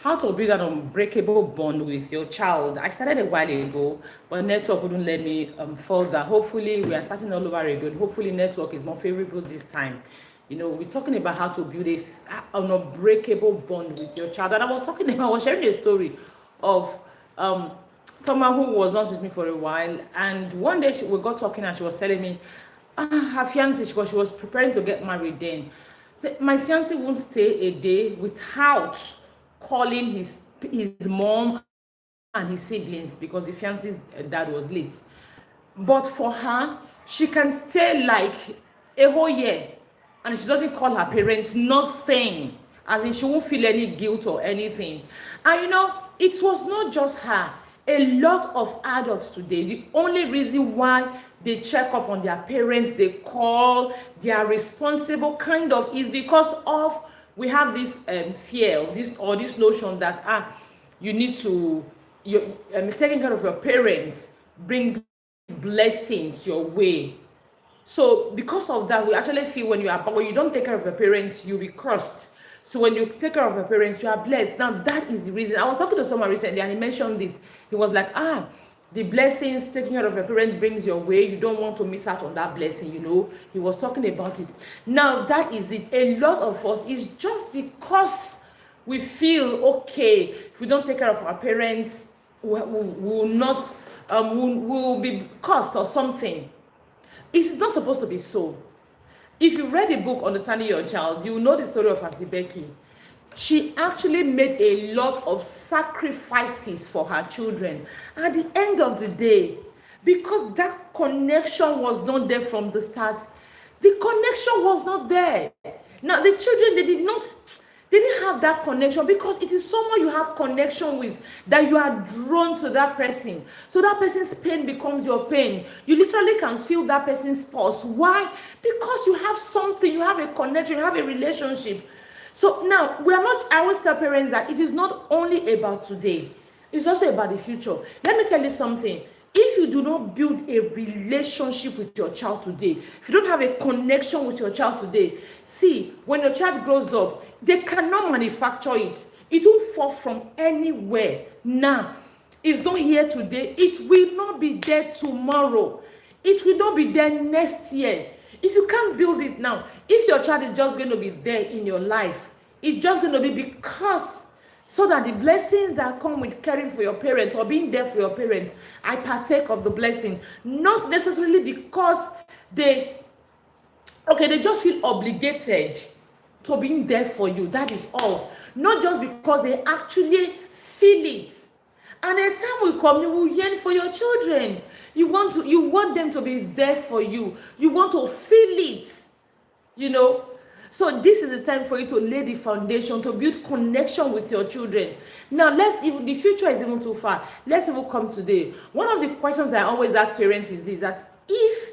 How to build an unbreakable bond with your child. I started a while ago, but network wouldn't let me further. Hopefully, we are starting all over again. Hopefully, network is more favorable this time. We're talking about how to build an unbreakable bond with your child. And I was sharing a story of someone who was not with me for a while. And one day we got talking and she was telling me, her fiance, because she was preparing to get married then. So my fiance won't stay a day without calling his mom and his siblings because the fiance's dad was late. But for her, she can stay like a whole year and she doesn't call her parents, nothing. As in, she won't feel any guilt or anything. And it was not just her. A lot of adults today, the only reason why they check up on their parents, they call, they are responsible, kind of, is because of we have this fear of this notion that you need to you taking care of your parents brings blessings your way. So because of that, we actually feel when you don't take care of your parents, you'll be cursed. So when you take care of your parents, you are blessed. Now that is the reason. I was talking to someone recently and he mentioned it. He was like, the blessings taking care of your parents brings your way. You don't want to miss out on that blessing, He was talking about it. Now that is it. A lot of us is just because we feel okay. If we don't take care of our parents, we will not will be cursed or something. It's not supposed to be so. If you've read the book Understanding Your Child, you know the story of Auntie Becky. She actually made a lot of sacrifices for her children. At the end of the day, because that connection was not there from the start, the connection was not there. Now, the children, they didn't have that connection because it is someone you have connection with that you are drawn to that person. So that person's pain becomes your pain. You literally can feel that person's pulse. Why? Because you have something, you have a connection, you have a relationship. So now, I always tell parents that it is not only about today, it's also about the future. Let me tell you something. If you do not build a relationship with your child today, if you don't have a connection with your child today, see, when your child grows up, they cannot manufacture it. It won't fall from anywhere. Now, it's not here today. It will not be there tomorrow. It will not be there next year. If you can't build it now, if your child is just going to be there in your life, it's just going to be because so that the blessings that come with caring for your parents or being there for your parents, I partake of the blessing. Not necessarily because they just feel obligated to being there for you. That is all. Not just because they actually feel it. And a time will come, you will yearn for your children. You want them to be there for you. You want to feel it. So this is the time for you to lay the foundation, to build connection with your children. Now, the future is even too far. Let's even come today. One of the questions I always ask parents is this, that if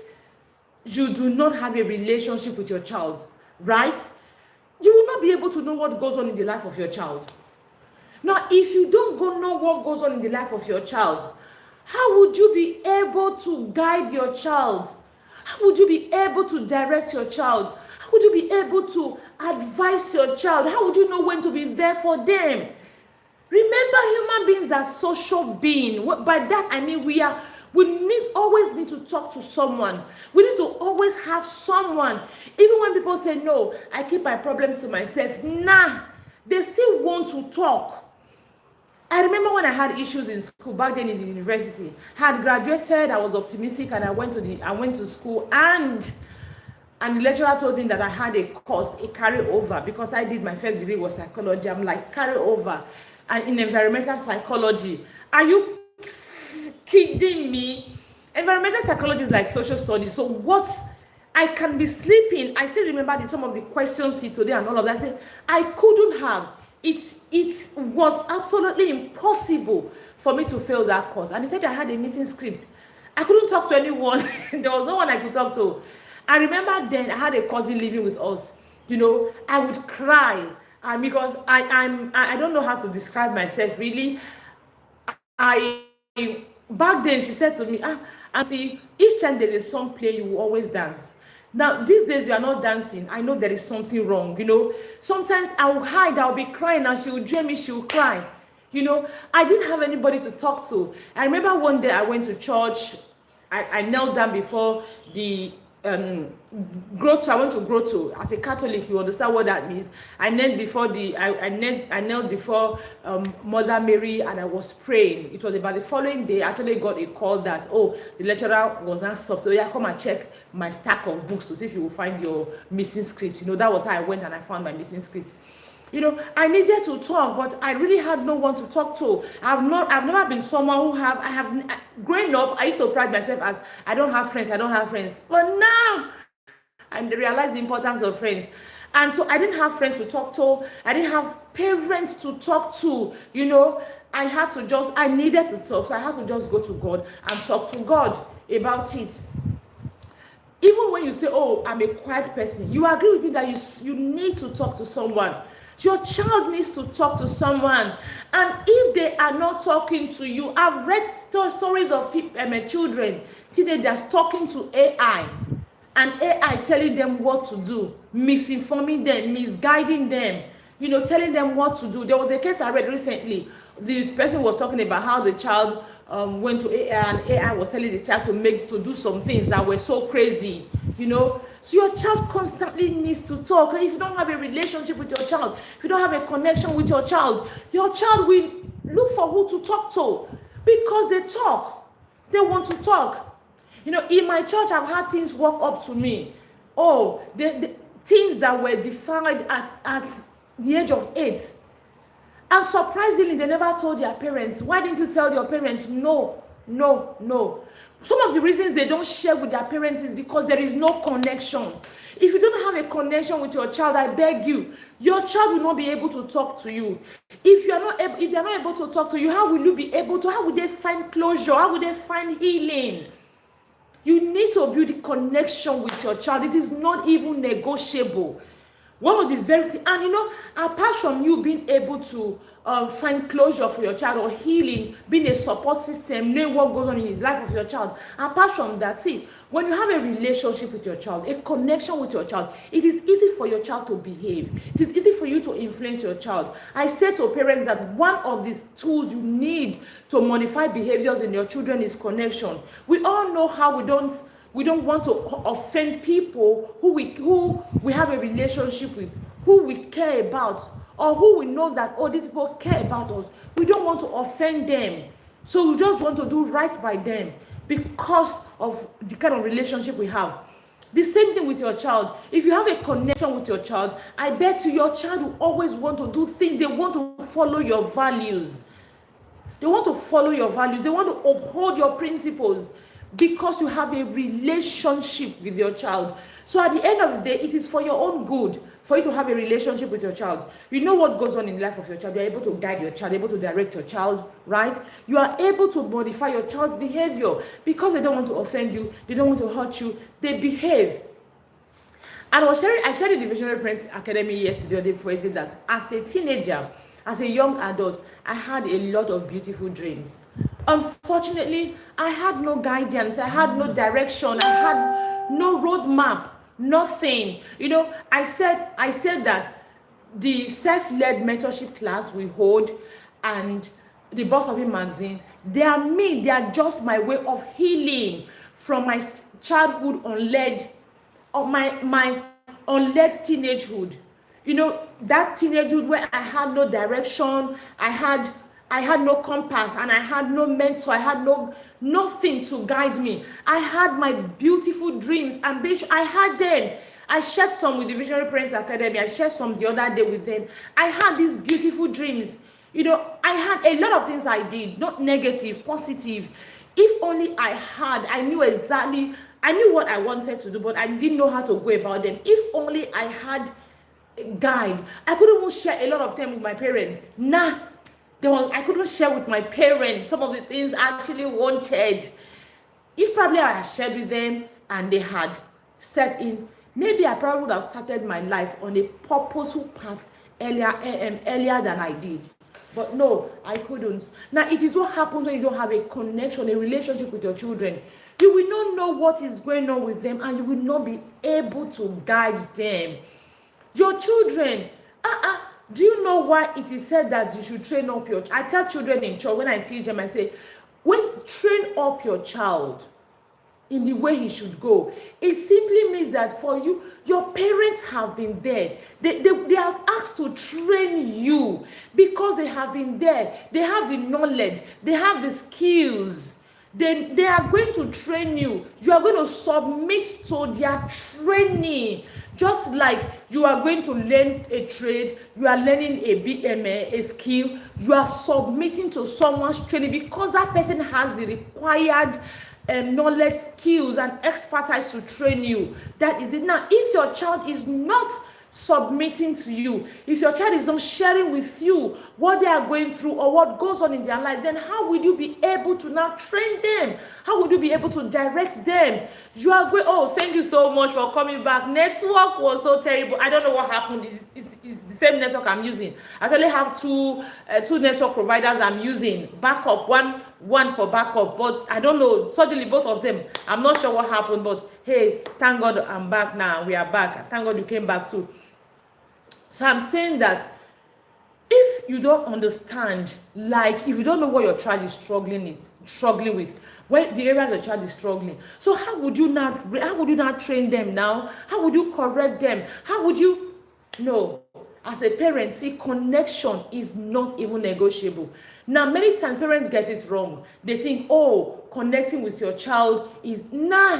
you do not have a relationship with your child, right, you will not be able to know what goes on in the life of your child. Now, if you don't know what goes on in the life of your child, how would you be able to guide your child? How would you be able to direct your child? How would you be able to advise your child? How would you know when to be there for them? Remember, human beings are social beings. By that, I mean we always need to talk to someone. We need to always have someone. Even when people say, no, I keep my problems to myself. Nah, they still want to talk. I remember when I had issues in school back then in the university. I had graduated, I was optimistic, and I went to school, and the lecturer told me that I had a course, a carryover, because I did my first degree was psychology. I'm like, carryover, and in environmental psychology. Are you kidding me? Environmental psychology is like social studies. So what? I can be sleeping. I still remember some of the questions today and all of that. I said, I couldn't have. It was absolutely impossible for me to fail that course. And he said I had a missing script. I couldn't talk to anyone. There was no one I could talk to. I remember then I had a cousin living with us. I would cry because I don't know how to describe myself really. Back then she said to me, Auntie, each time there is a song play, you will always dance. Now, these days we are not dancing. I know there is something wrong, Sometimes I will hide, I'll be crying, and she will join me, she will cry. I didn't have anybody to talk to. I remember one day I went to church. I knelt down before the grotto. I went to grotto. As a Catholic, you understand what that means. I knelt before I knelt before Mother Mary, and I was praying. It was about the following day. I actually got a call that, the lecturer was not soft. So yeah, come and check my stack of books to see if you will find your missing script. That was how I went and I found my missing script. I needed to talk, but I really had no one to talk to. I've never been someone growing up, I used to pride myself as I don't have friends. But now I realize the importance of friends. And so I didn't have friends to talk to. I didn't have parents to talk to. I needed to talk. So I had to just go to God and talk to God about it. Even when you say, I'm a quiet person, you agree with me that you need to talk to someone. Your child needs to talk to someone. And if they are not talking to you, I've read stories of children, teenagers talking to AI, and AI telling them what to do, misinforming them, misguiding them, telling them what to do. There was a case I read recently. The person was talking about how the child went to AI, and AI was telling the child to do some things that were so crazy, So your child constantly needs to talk. If you don't have a relationship with your child, if you don't have a connection with your child will look for who to talk to, because they talk. They want to talk. In my church, I've had things walk up to me. The things that were defined at the age of 8. And surprisingly, they never told their parents. Why didn't you tell your parents? No. Some of the reasons they don't share with their parents is because there is no connection. If you don't have a connection with your child, I beg you, your child will not be able to talk to you. If they are not able to talk to you, how will they find closure? How will they find healing? You need to build a connection with your child. It is not even negotiable. One of the very things, and apart from you being able to find closure for your child or healing, being a support system, knowing what goes on in the life of your child, apart from that, see, when you have a relationship with your child, a connection with your child, it is easy for your child to behave. It is easy for you to influence your child. I say to parents that one of these tools you need to modify behaviors in your children is connection. We all know how we don't want to offend people who we have a relationship with, who we care about, or who we know that, these people care about us. We don't want to offend them. So we just want to do right by them because of the kind of relationship we have. The same thing with your child. If you have a connection with your child, I bet you your child will always want to do things. They want to follow your values. They want to follow your values. They want to uphold your principles, because you have a relationship with your child. So at the end of the day, it is for your own good for you to have a relationship with your child. You know what goes on in the life of your child. You are able to guide your child, able to direct your child, right? You are able to modify your child's behavior because they don't want to offend you. They don't want to hurt you. They behave. And I shared in the Visionary Parents Academy yesterday or the day before, is that as a teenager, as a young adult, I had a lot of beautiful dreams. Unfortunately, I had no guidance. I had no direction. I had no roadmap. Nothing. I said that the self-led mentorship class we hold and the Boss of It magazine, they are just my way of healing from my childhood my unled teenagehood. That teenagehood where I had no direction, I had no compass, and I had no mentor, I had nothing to guide me. I had my beautiful dreams, ambition, I had them. I shared some with the Visionary Parents Academy. I shared some the other day with them. I had these beautiful dreams. I had a lot of things I did, not negative, positive. If only I knew what I wanted to do, but I didn't know how to go about them. If only I had a guide. I couldn't even share a lot of time with my parents. I couldn't share with my parents some of the things I actually wanted. If probably I had shared with them and they had set in, maybe I probably would have started my life on a purposeful path earlier than I did. But no, I couldn't. Now, it is what happens when you don't have a connection, a relationship with your children. You will not know what is going on with them, and you will not be able to guide them. Your children, do you know why it is said that you should train up your? I tell children in church, when I teach them, I say, train up your child in the way he should go. It simply means that for you, your parents have been there. They are asked to train you because they have been there. They have the knowledge. They have the skills. They are going to train you. You are going to submit to their training. Just like you are going to learn a trade, you are learning a skill, you are submitting to someone's training because that person has the required knowledge, skills, and expertise to train you. That is it. Now, if your child is not submitting to you, if your child is not sharing with you what they are going through or what goes on in their life, then how will you be able to now train them? How would you be able to direct them? You are going, oh, thank you so much for coming back. Network was so terrible. I don't know what happened. It's the same network I'm using. I actually have two network providers I'm using. Backup, one for backup, but I don't know, suddenly both of them, I'm not sure what happened, but hey, thank God I'm back now. We are back. Thank God you came back too. So I'm saying that if you don't understand, like if you don't know what your child is struggling with, where the areas your child is struggling, so how would you not train them now? How would you correct them? How would you? No, as a parent, see, connection is not even negotiable. Now, many times parents get it wrong. They think, oh, connecting with your child is not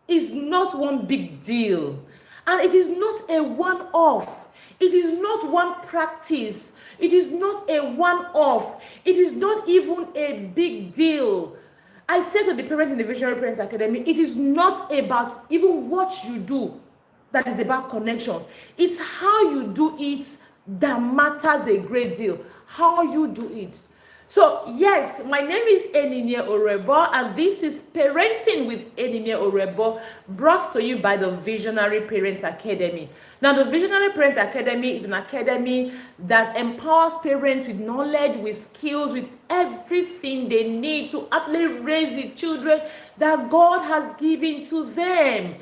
one big deal. And it is not a one-off. It is not one practice. It is not a one-off. It is not even a big deal. I said to the parents in the Visionary Parents Academy, it is not about even what you do that is about connection. It's how you do it that matters a great deal. How you do it. So, yes, my name is Enimie Orebo, and this is Parenting with Enimie Orebo, brought to you by the Visionary Parents Academy. Now, the Visionary Parents Academy is an academy that empowers parents with knowledge, with skills, with everything they need to actually raise the children that God has given to them.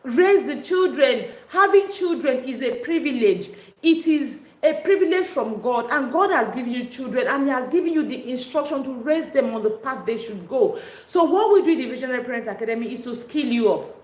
Raise the children. Having children is a privilege. It is a privilege from God, and God has given you children, and He has given you the instruction to raise them on the path they should go. So what we do in the Visionary Parents Academy is to skill you up.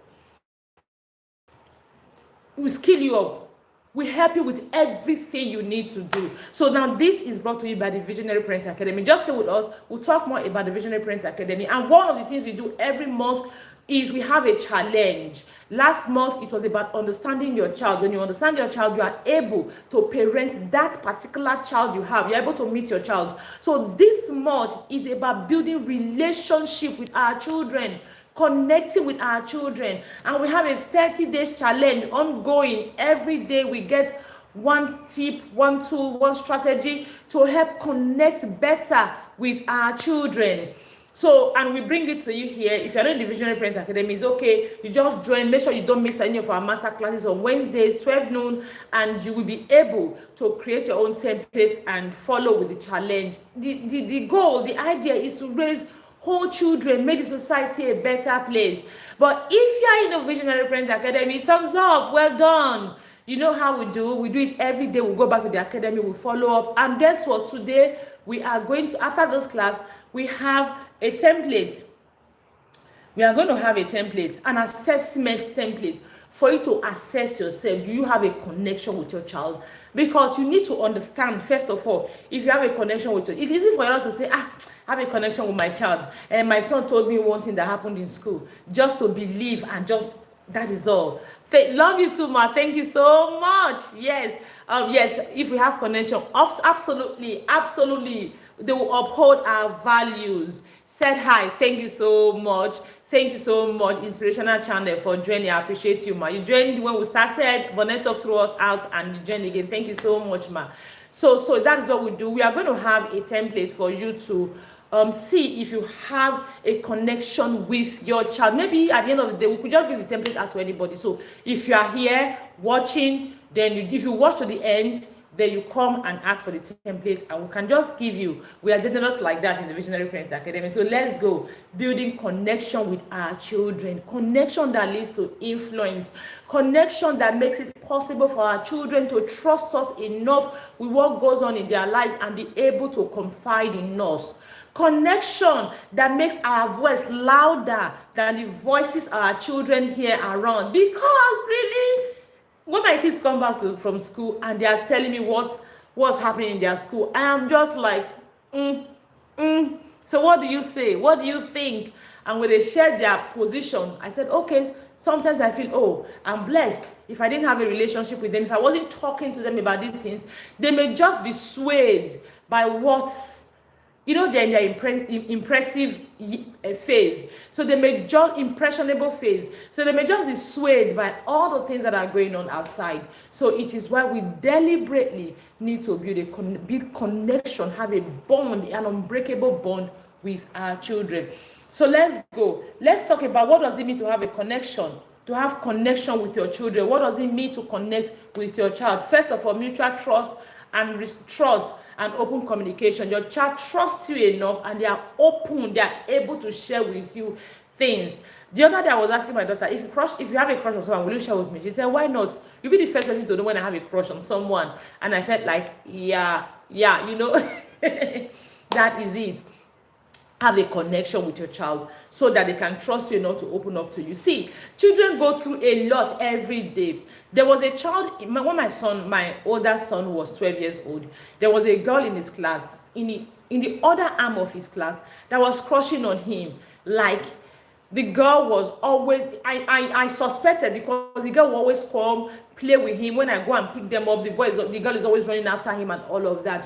We skill you up. We help you with everything you need to do. So now this is brought to you by the Visionary Parents Academy. Just stay with us. We'll talk more about the Visionary Parents Academy. And one of the things we do every month is we have a challenge. Last month, it was about understanding your child. When you understand your child, you are able to parent that particular child you have. You're able to meet your child. So this month is about building relationship with our children, connecting with our children. And we have a 30-day challenge ongoing. Every day we get one tip, one tool, one strategy to help connect better with our children. So, and we bring it to you here. If you're not in the Visionary Parents Academy, it's okay. You just join. Make sure you don't miss any of our master classes on Wednesdays, 12 noon, and you will be able to create your own templates and follow with the challenge. The goal, the idea is to raise whole children, make the society a better place. But if you're in the Visionary Parents Academy, thumbs up, well done. You know how we do it every day. We'll go back to the academy, we'll follow up. And guess what? Today, we are going to, after this class, we have a template. We are going to have a template, an assessment template for you to assess yourself. Do you have a connection with your child? Because you need to understand, first of all, if you have a connection with it. It's easy for us to say, I have a connection with my child. And my son told me one thing that happened in school. Just to believe and just, that is all. Love you too, ma. Thank you so much. Yes. Yes, if we have connection, absolutely. They will uphold our values. Said hi. Thank you so much. Thank you so much, Inspirational Channel, for joining. I appreciate you, ma. You joined when we started, but network threw us out and you joined again. Thank you so much, ma. So that is what we do. We are going to have a template for you to see if you have a connection with your child. Maybe at the end of the day, we could just give the template out to anybody. So if you are here watching, then if you watch to the end, then you come and ask for the template, and we can just give you. We are generous like that in the Visionary Parents Academy. So let's go. Building connection with our children. Connection that leads to influence. Connection that makes it possible for our children to trust us enough with what goes on in their lives and be able to confide in us. Connection that makes our voice louder than the voices our children hear around. Because really, when my kids come back from school and they are telling me what's happening in their school, I am just like, So what do you say? What do you think? And when they share their position, I said, okay, sometimes I feel, oh, I'm blessed. If I didn't have a relationship with them, if I wasn't talking to them about these things, they may just be swayed by what's, they're in their impressive phase. So they may just impressionable phase. So they may just be swayed by all the things that are going on outside. So it is why we deliberately need to build connection, have a bond, an unbreakable bond with our children. So let's go. Let's talk about what does it mean to have a connection, to have connection with your children. What does it mean to connect with your child? First of all, mutual trust and open communication. Your child trusts you enough and they are open, they are able to share with you things. The other day I was asking my daughter, if you have a crush on someone, will you share with me? She said, why not? You'll be the first person to know when I have a crush on someone. And I felt like, yeah, that is it. Have a connection with your child so that they can trust you enough to open up to you. See, children go through a lot every day. There was a child, when my older son was 12 years old, there was a girl in his class, in the other arm of his class, that was crushing on him. Like, the girl was always, I suspected, because the girl will always come, play with him. When I go and pick them up, the girl is always running after him and all of that,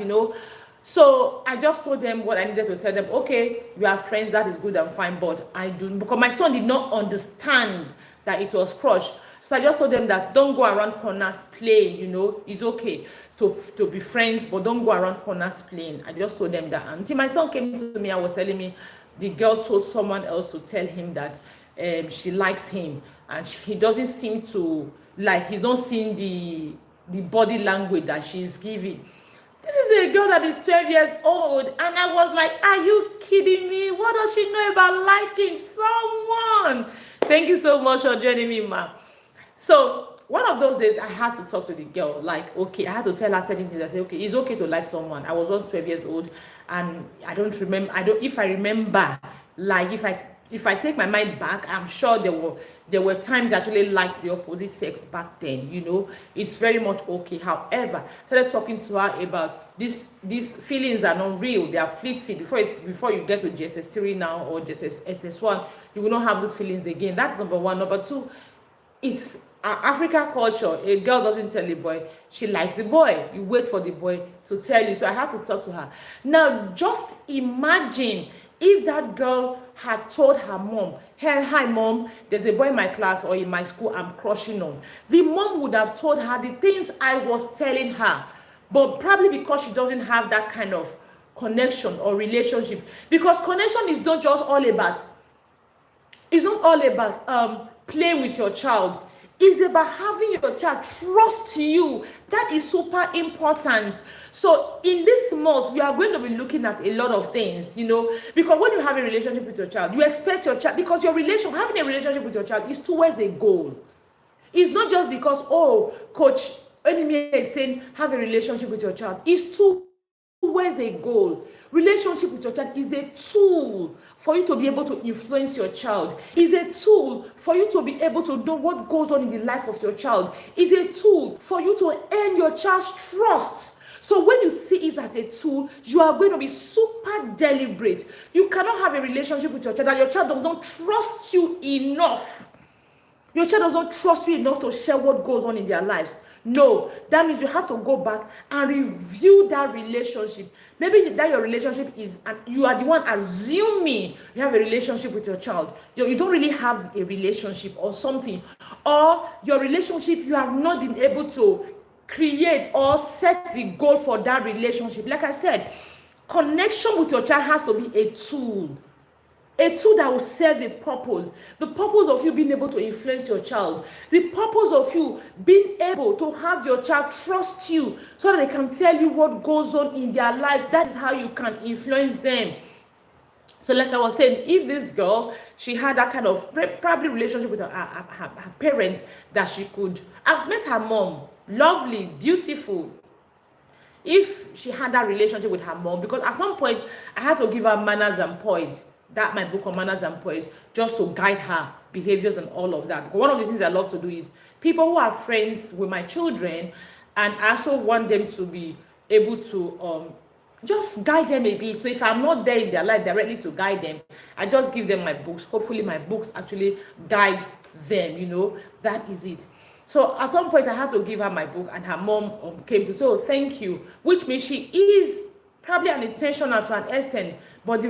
So I just told them what I needed to tell them. Okay, you are friends, that is good and fine, but because my son did not understand that it was crush. So I just told them that don't go around corners playing, it's okay to be friends, but don't go around corners playing. I just told them that. Until my son came to me and was telling me the girl told someone else to tell him that she likes him, and he doesn't seem to, like, he's not seeing the body language that she's giving. This is a girl that is 12 years old, and I was like, are you kidding me? What does she know about liking someone? Thank you so much for joining me, ma. So one of those days, I had to talk to the girl. Like, okay, I had to tell her certain things. I said, okay, it's okay to like someone. I was once 12 years old, and if I remember, like, if I take my mind back, I'm sure there were times I actually liked the opposite sex back then, it's very much okay. However, I started talking to her about these feelings are not real, they are fleeting. Before you get to GSS3 now or SS1, you will not have those feelings again. That's number one. Number two, it's African culture. A girl doesn't tell a boy she likes the boy. You wait for the boy to tell you. So I had to talk to her. Now, just imagine if that girl had told her mom, hey, hi mom, there's a boy in my class or in my school I'm crushing on. The mom would have told her the things I was telling her. But probably because she doesn't have that kind of connection or relationship. Because connection is not just all about, playing with your child. It's about having your child trust you. That is super important. So in this month, we are going to be looking at a lot of things, because when you have a relationship with your child, you expect your child, because having a relationship with your child is towards a goal. It's not just because, oh, Coach Enemy is saying have a relationship with your child. It's towards a goal. Relationship with your child is a tool for you to be able to influence your child. Is a tool for you to be able to know what goes on in the life of your child. Is a tool for you to earn your child's trust. So when you see it as a tool, you are going to be super deliberate. You cannot have a relationship with your child and your child does not trust you enough. Your child does not trust you enough to share what goes on in their lives. No, that means you have to go back and review that relationship. Maybe that your relationship is, and you are the one assuming you have a relationship with your child. You don't really have a relationship or something. Or your relationship, you have not been able to create or set the goal for that relationship. Like I said, connection with your child has to be a tool. A tool that will serve a purpose. The purpose of you being able to influence your child. The purpose of you being able to have your child trust you so that they can tell you what goes on in their life. That is how you can influence them. So like I was saying, if this girl, she had that kind of probably relationship with her parents that she could. I've met her mom, lovely, beautiful. If she had that relationship with her mom, because at some point I had to give her manners and poise, that my book on manners and poise, just to guide her behaviors and all of that. Because one of the things I love to do is people who are friends with my children, and I also want them to be able to just guide them a bit. So if I'm not there in their life directly to guide them, I just give them my books. Hopefully my books actually guide them, that is it. So at some point I had to give her my book, and her mom came to say, oh, thank you, which means she is probably unintentional to an extent, but the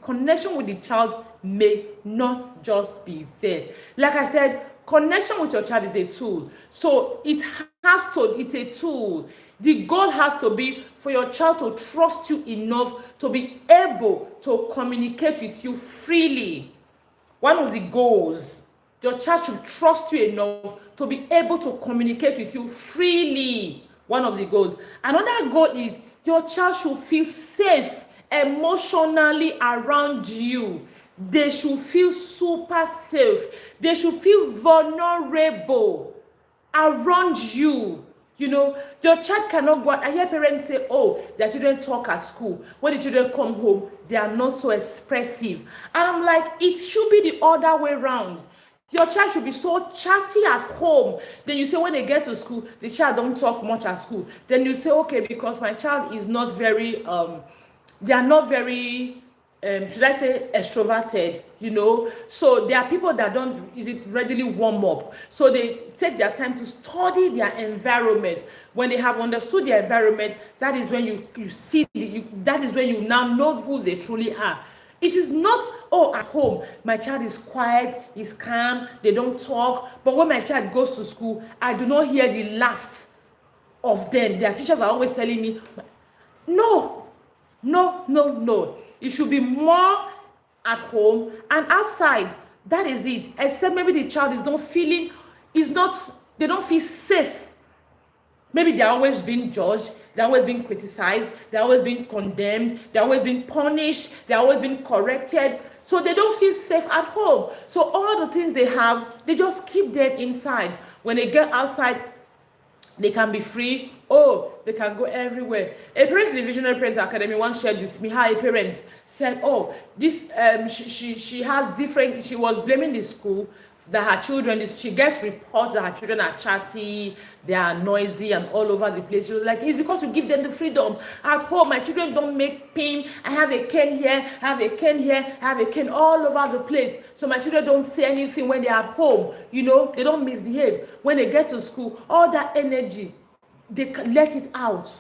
connection with the child may not just be there. Like I said, connection with your child is a tool. So it's a tool. The goal has to be for your child to trust you enough to be able to communicate with you freely. One of the goals, your child should trust you enough to be able to communicate with you freely. One of the goals. Another goal is your child should feel safe emotionally around you. They should feel super safe. They should feel vulnerable around you. Your child cannot go out. I hear parents say, oh, their children talk at school. When the children come home, they are not so expressive. And I'm like, it should be the other way around. Your child should be so chatty at home. Then you say when they get to school, the child don't talk much at school. Then you say, okay, because my child is not very, they are not very, should I say, extroverted, So there are people that don't readily warm up. So they take their time to study their environment. When they have understood their environment, that is when you see, that is when you now know who they truly are. It is not, oh, at home, my child is quiet, is calm, they don't talk. But when my child goes to school, I do not hear the last of them. Their teachers are always telling me, no. It should be more at home and outside. That is it. Except maybe the child they don't feel safe. Maybe they're always being judged, they're always being criticized, they're always being condemned, they're always being punished, they're always being corrected. So they don't feel safe at home. So all the things they have, they just keep them inside. When they get outside, they can be free. Oh, they can go everywhere. A parent in the Visionary Parents Academy once shared with me how a parent said, oh, this she has different, she was blaming the school that her children, she gets reports that her children are chatty, they are noisy and all over the place. She was like, it's because you give them the freedom. At home, my children don't make pain. I have a cane here, I have a cane here, I have a cane all over the place. So my children don't say anything when they're at home. They don't misbehave. When they get to school, all that energy, they can let it out.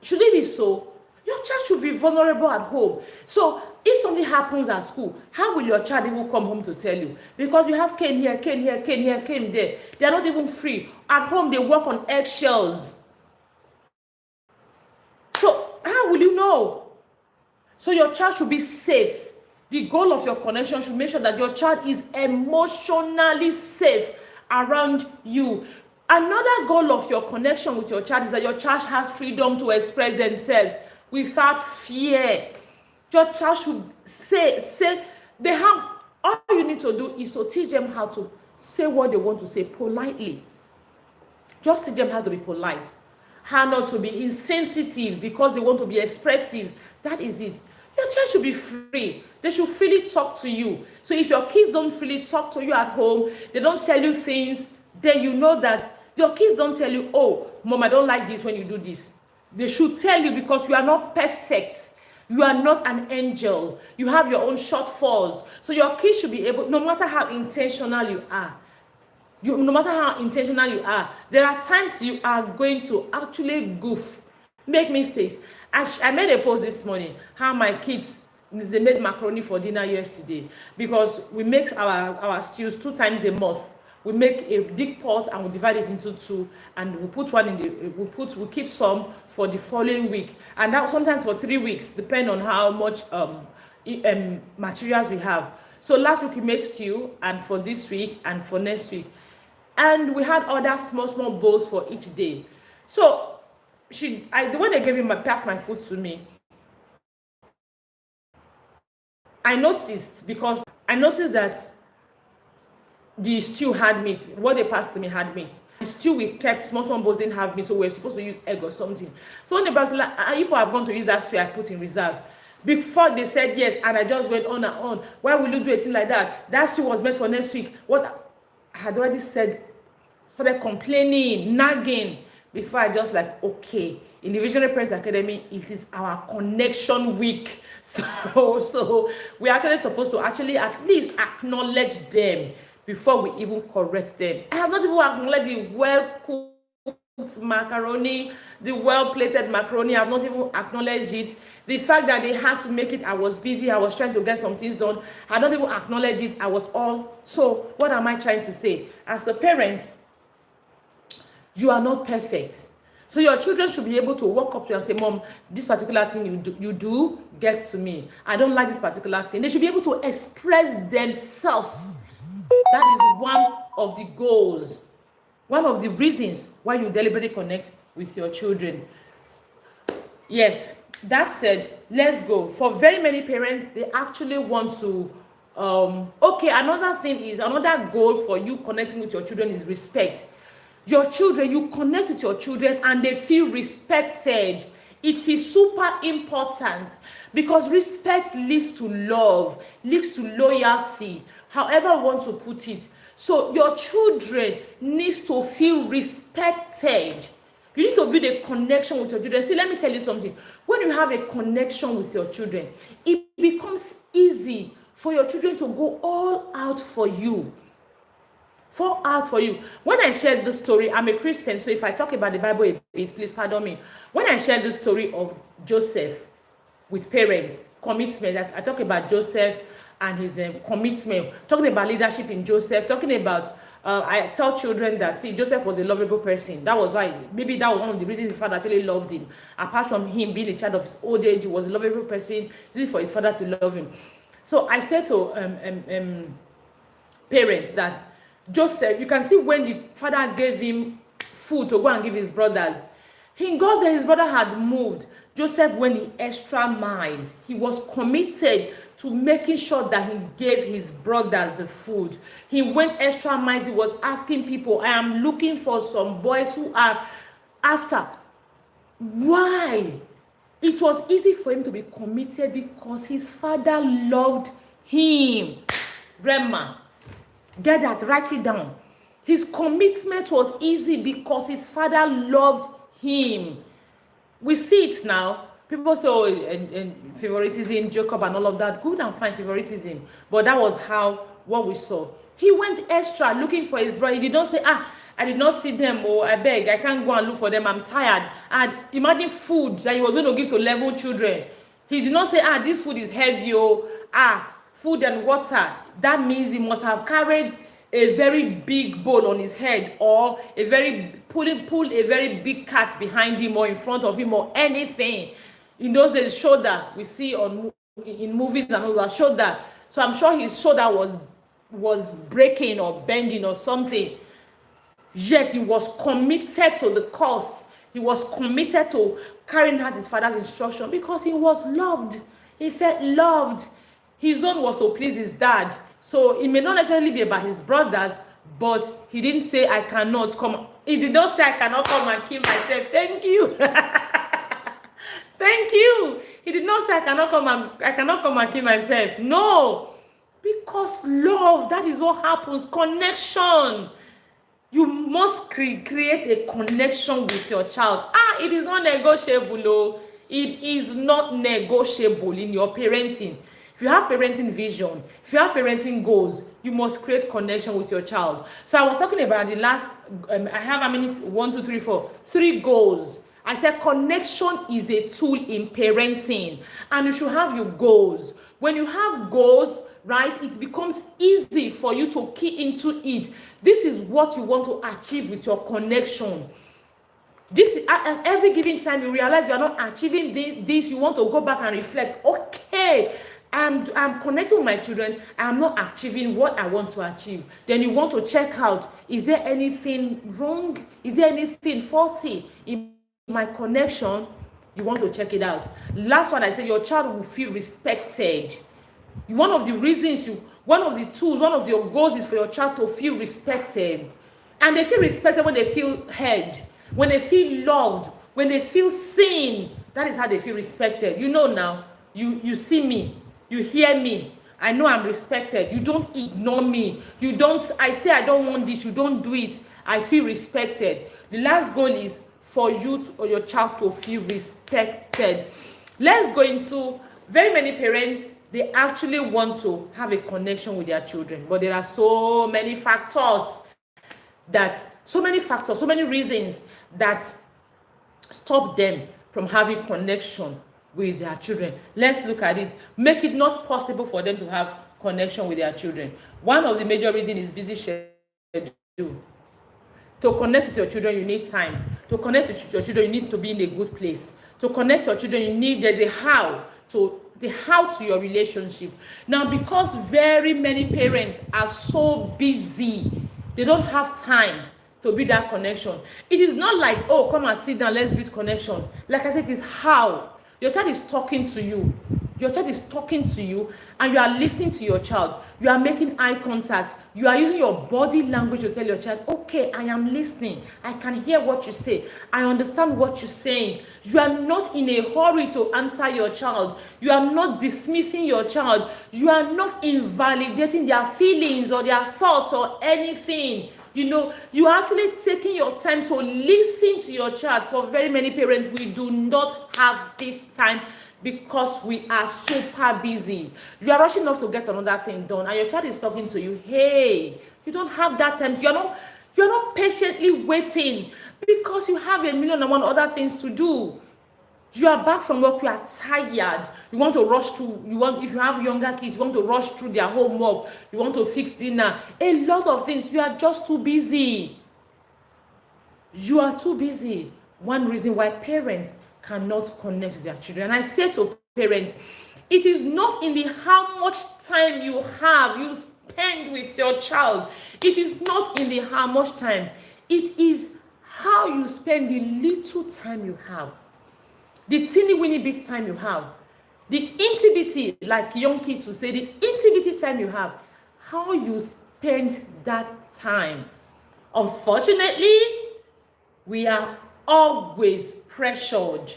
Should it be so? Your child should be vulnerable at home. So if something happens at school, how will your child even come home to tell you? Because you have cane here, cane here, cane here, cane there. They are not even free. At home, they work on eggshells. So how will you know? So your child should be safe. The goal of your connection should make sure that your child is emotionally safe around you. Another goal of your connection with your child is that your child has freedom to express themselves without fear. Your child should say they have, all you need to do is to teach them how to say what they want to say politely. Just teach them how to be polite, how not to be insensitive because they want to be expressive. That is it. Your child should be free. They should freely talk to you. So if your kids don't freely talk to you at home, they don't tell you things, then you know that your kids don't tell you, oh, mom, I don't like this when you do this. They should tell you because you are not perfect. You are not an angel. You have your own shortfalls. So your kids should be able, no matter how intentional you are, there are times you are going to actually make mistakes. I made a post this morning, how my kids, they made macaroni for dinner yesterday because we make our stews 2 times a month. We make a big pot and we divide it into 2, and we put one we keep some for the following week, and that sometimes for 3 weeks, depending on how much materials we have. So last week we made stew, and for this week and for next week, and we had other small bowls for each day. So the way they gave me passed my food to me, I noticed that the stew had meat. What they passed to me had meat. The stew we kept, small bowls didn't have meat, so we're supposed to use egg or something. So when the person like, people have gone to use that stew I put in reserve. Before they said yes, and I just went on and on. Why will you do a thing like that? That stew was meant for next week. What I had already said, started complaining, nagging, before I just like, okay, in the Visionary Parents Academy, it is our connection week. So we're actually supposed to actually at least acknowledge them before we even correct them. I have not even acknowledged the well-cooked macaroni, the well-plated macaroni. I have not even acknowledged it. The fact that they had to make it, I was busy, I was trying to get some things done. I don't even acknowledge it. I was all. So what am I trying to say? As a parent, you are not perfect. So your children should be able to walk up to you and say, Mom, this particular thing you do gets to me. I don't like this particular thing. They should be able to express themselves. That is one of the goals, one of the reasons why you deliberately connect with your children. Yes, that said, let's go. For very many parents, they actually want to, another goal for you connecting with your children is respect. Your children, you connect with your children and they feel respected. It is super important because respect leads to love, leads to loyalty, however you want to put it. So your children needs to feel respected. You need to build a connection with your children. See, let me tell you something. When you have a connection with your children, it becomes easy for your children to go all out for you. Fall out for you. When I shared this story, I'm a Christian, so if I talk about the Bible a bit, please pardon me. When I shared the story of Joseph with parents, commitment, I talk about Joseph and his commitment, talking about leadership in Joseph, talking about, I tell children that, see, Joseph was a lovable person. That was why, maybe that was one of the reasons his father actually loved him. Apart from him being a child of his old age, he was a lovable person. This is for his father to love him. So I said to parents that, Joseph, you can see when the father gave him food to go and give his brothers, he got that his brother had moved. Joseph went the extra miles. He was committed to making sure that he gave his brothers the food. He went extra miles. He was asking people, I am looking for some boys who are after. Why? It was easy for him to be committed because his father loved him. Grandma, get that, write it down. His commitment was easy because his father loved him. We see it now. People say, oh, and favoritism, Jacob and all of that. Good and fine, favoritism. But that was what we saw. He went extra looking for his brother. He did not say, I did not see them, oh, I beg, I can't go and look for them, I'm tired. And imagine food that he was going to give to 11 children. He did not say, this food is heavy, food and water. That means he must have carried a very big bowl on his head, or pull a very big cart behind him or in front of him or anything. In those days, shoulder, we see in movies and all that, shoulder. So I'm sure his shoulder was breaking or bending or something. Yet he was committed to the cause. He was committed to carrying out his father's instruction because he was loved. He felt loved. His own was to please his dad. So it may not necessarily be about his brothers, but he didn't say, I cannot come. He did not say, I cannot come and kill myself. Thank you. Thank you. He did not say, I cannot come and kill myself. No. Because love, that is what happens. Connection. You must create a connection with your child. It is not negotiable. Oh. It is not negotiable in your parenting. If you have parenting vision, if you have parenting goals, you must create connection with your child. So I was talking about the last, I have 1, 2, 3, 4, 3 goals. I said connection is a tool in parenting, and you should have your goals. When you have goals, right, it becomes easy for you to key into it. This is what you want to achieve with your connection. This at every given time you realize you are not achieving this, you want to go back and reflect. Okay, I'm connecting with my children, I'm not achieving what I want to achieve. Then you want to check out, is there anything wrong? Is there anything faulty in my connection? You want to check it out. Last one, I say your child will feel respected. One of the reasons one of the tools, one of your goals is for your child to feel respected. And they feel respected when they feel heard, when they feel loved, when they feel seen. That is how they feel respected. Now, you see me, you hear me, I know I'm respected. You don't ignore me. I say I don't want this, you don't do it. I feel respected. The last goal is for you or your child to feel respected. Let's go into very many parents, they actually want to have a connection with their children, but there are so many so many reasons that stop them from having connection with their children. Let's look at it. Make it not possible for them to have connection with their children. One of the major reasons is busy schedule. To connect with your children, you need time. To connect with your children, you need to be in a good place. To connect with your children, there's a how to your relationship. Now, because very many parents are so busy, they don't have time to build that connection. It is not like, oh, come and sit down, let's build connection. Like I said, it is how. Your child is talking to you. Your child is talking to you, and you are listening to your child. You are making eye contact. You are using your body language to tell your child, okay, I am listening. I can hear what you say. I understand what you're saying. You are not in a hurry to answer your child. You are not dismissing your child. You are not invalidating their feelings or their thoughts or anything. You are actually taking your time to listen to your child. For very many parents, we do not have this time because we are super busy. You are rushing off to get another thing done, and your child is talking to you. Hey, you don't have that time. You are not patiently waiting because you have 1,000,001 other things to do. You are back from work, you are tired. You want to rush through. If you have younger kids, you want to rush through their homework. You want to fix dinner. A lot of things. You are just too busy. You are too busy. One reason why parents cannot connect with their children. And I say to parents, it is not in the how much time you spend with your child. It is not in the how much time. It is how you spend the little time you have. The teeny weeny bit time you have. The intimacy, like young kids will say, the intimacy time you have. How you spend that time. Unfortunately, we are always pressured.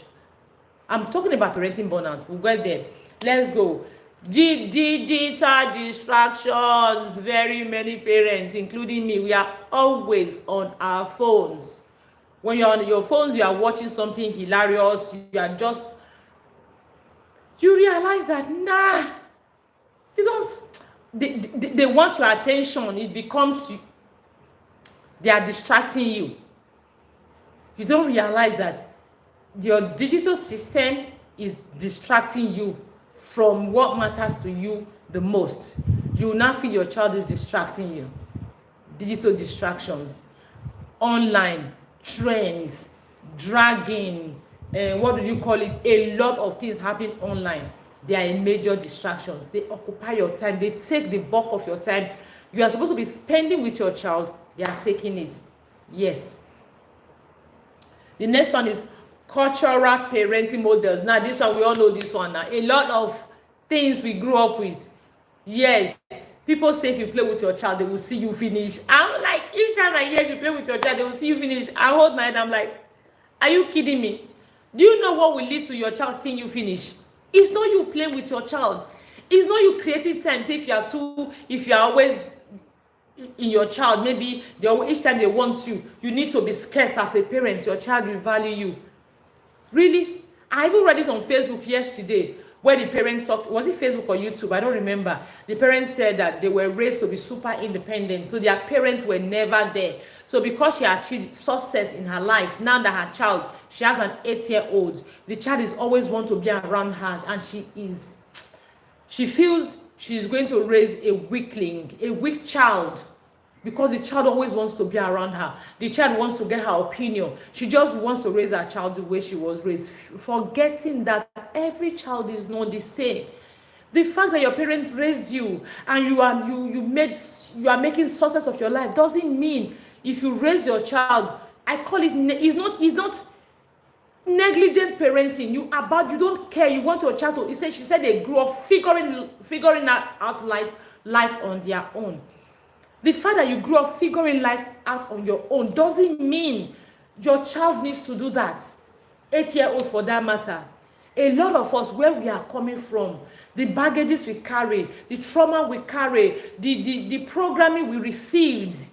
I'm talking about parenting burnout. We'll get there. Let's go. Digital distractions. Very many parents, including me, we are always on our phones. When you're on your phones, you are watching something hilarious. You realize that, they want your attention. It becomes, they are distracting you. You don't realize that your digital system is distracting you from what matters to you the most. You will not feel your child is distracting you. Digital distractions, online trends, dragging, what do you call it? A lot of things happening online. They are major distractions. They occupy your time. They take the bulk of your time. You are supposed to be spending with your child. They are taking it. Yes. The next one is cultural parenting models. Now, this one, we all know this one now. A lot of things we grew up with. Yes. People say if you play with your child, they will see you finish. I'm like, each time I hear if you play with your child, they will see you finish. I hold my head, I'm like, are you kidding me? Do you know what will lead to your child seeing you finish? It's not you playing with your child. It's not you creating time. If you are always in your child, maybe each time they want you need to be scarce as a parent. Your child will value you. Really? I even read it on Facebook yesterday where the parent talked, was it Facebook or YouTube? I don't remember. The parents said that they were raised to be super independent, so their parents were never there. So because she achieved success in her life, now that her child, she has an 8-year-old, the child is always want to be around her, and she feels she's going to raise a weakling, a weak child, because the child always wants to be around her. The child wants to get her opinion. She just wants to raise her child the way she was raised, forgetting that every child is not the same. The fact that your parents raised you and you are making success of your life doesn't mean if you raise your child, I call it, it's not negligent parenting. You don't care. You want your child to, she said they grew up figuring out life on their own. The fact that you grew up figuring life out on your own doesn't mean your child needs to do that. 8-year-olds for that matter. A lot of us, where we are coming from, the baggages we carry, the trauma we carry, the programming we received,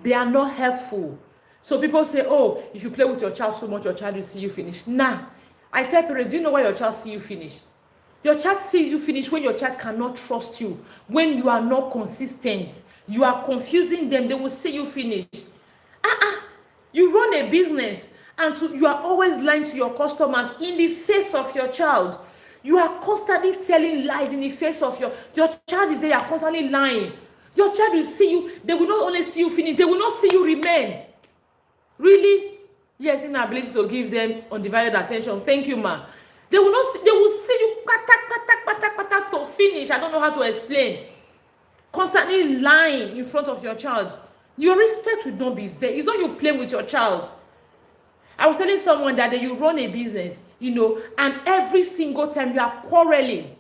they are not helpful. So people say, oh, if you play with your child so much, your child will see you finish. Nah. I tell parents, do you know why your child see you finish? Your child sees you finish when your child cannot trust you, when you are not consistent. You are confusing them, they will see you finish. You run a business and you are always lying to your customers in the face of your child. You are constantly telling lies in the face of your child is there, you are constantly lying. Your child will see you, they will not only see you finish, they will not see you remain. Really? Yes, inability to give them undivided attention. Thank you, ma. They will see you to finish. I don't know how to explain. Constantly lying in front of your child. Your respect will not be there. It's not you playing with your child. I was telling someone that you run a business, and every single time you are quarreling,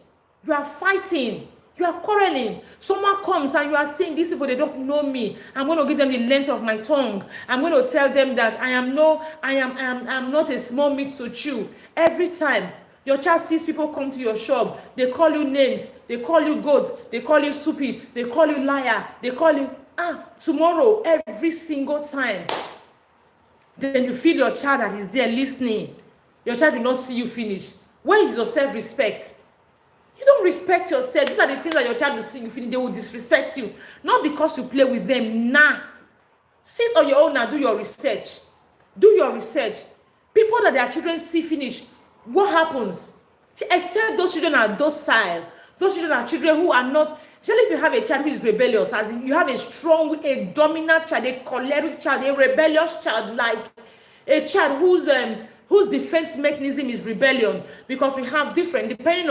you are fighting, you are quarreling. Someone comes and you are saying, these people, they don't know me. I'm going to give them the length of my tongue. I'm going to tell them that I am not a small meat to chew. Every time your child sees people come to your shop, they call you names, they call you goats, they call you stupid, they call you liar, they call you tomorrow, every single time. Then you feel your child that is there listening. Your child will not see you finish. Where is your self-respect? You don't respect yourself. These are the things that your child will see you finish. They will disrespect you. Not because you play with them. Nah. Sit on your own and do your research. Do your research. People that their children see finish, what happens? Except those children are docile. Those children are children who are not, especially if you have a child who is rebellious, as in you have a dominant child, a choleric child, a rebellious child, like a child whose defense mechanism is rebellion, because we have different, depending